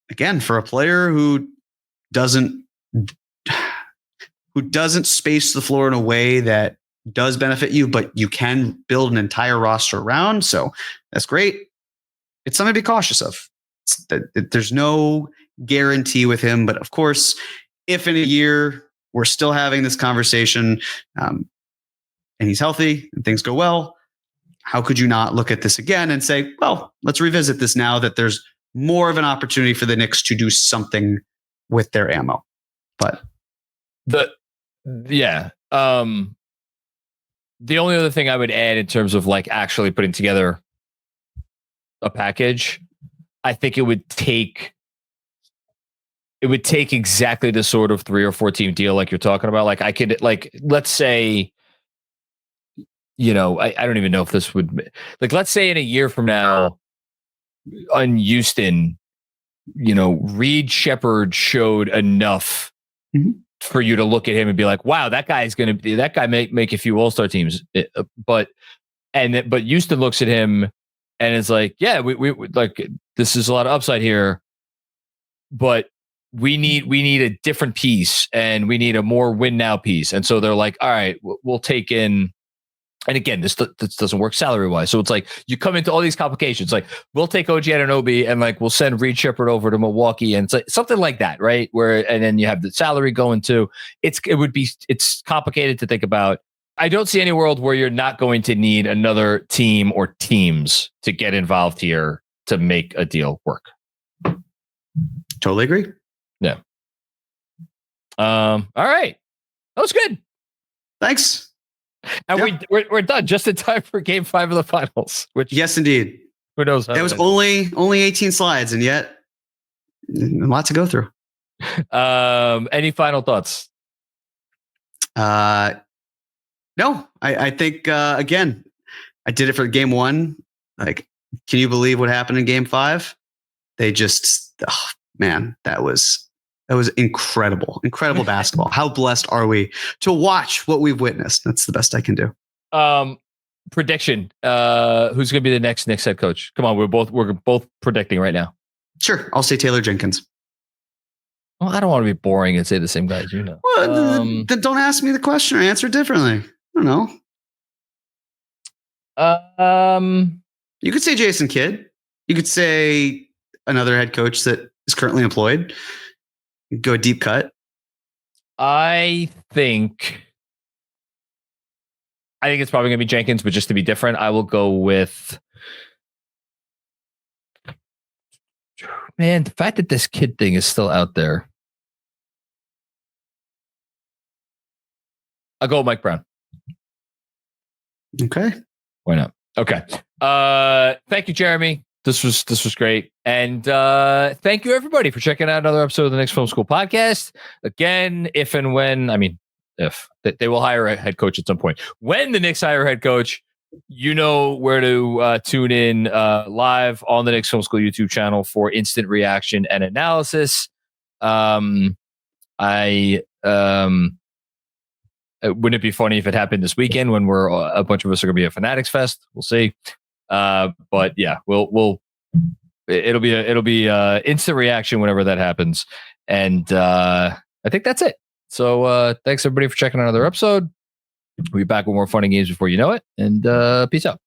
Again, for a player who doesn't space the floor in a way that does benefit you, but you can build an entire roster around. So that's great. It's something to be cautious of. There's no guarantee with him, but of course, if in a year we're still having this conversation and he's healthy and things go well, how could you not look at this again and say, well, let's revisit this now that there's more of an opportunity for the Knicks to do something with their ammo. But the only other thing I would add in terms of like actually putting together a package, I think it would take exactly the sort of 3 or 4 team deal like you're talking about. Like I could, like, let's say I don't even know if this would, like, let's say in a year from now on Houston, Reed Shepherd showed enough for you to look at him and be like, wow, that guy may make a few All-Star teams. But Houston looks at him and it's like, yeah, we like, this is a lot of upside here, but we need a different piece and we need a more win now piece. And so they're like, all right, we'll take in. And again, this doesn't work salary wise. So it's like you come into all these complications. Like we'll take OG Anunoby and like we'll send Reed Shepherd over to Milwaukee and something like that, right? And then you have the salary going too. It's complicated to think about. I don't see any world where you're not going to need another team or teams to get involved here to make a deal work. Totally agree. Yeah. All right. That was good. Thanks. And we're done just in time for Game 5 of the Finals. Which, yes, indeed. Who knows? It was only 18 slides, and yet a lot to go through. Any final thoughts? No. I think again, I did it for Game 1. Like, can you believe what happened in Game 5? They just, that was incredible basketball. How blessed are we to watch what we've witnessed? That's the best I can do. Prediction. Who's going to be the next Knicks head coach? Come on, we're both predicting right now. Sure, I'll say Taylor Jenkins. Well, I don't want to be boring and say the same guys, Well, then don't ask me the question or answer differently. I don't know. You could say Jason Kidd. You could say another head coach that is currently employed. Go a deep cut. I think it's probably going to be Jenkins, but just to be different, I will go with. Man, the fact that this kid thing is still out there. I'll go with Mike Brown. Okay. Why not? Okay. Thank you, Jeremy. This was great. And thank you, everybody, for checking out another episode of the Knicks Film School Podcast. Again, if and when, if they will hire a head coach at some point. When the Knicks hire a head coach, you know where to tune in live on the Knicks Film School YouTube channel for instant reaction and analysis. Wouldn't it be funny if it happened this weekend when a bunch of us are going to be at Fanatics Fest? We'll see. But yeah, it'll be instant reaction whenever that happens. And I think that's it. So thanks everybody for checking out another episode. We'll be back with more fun and games before you know it. And peace out.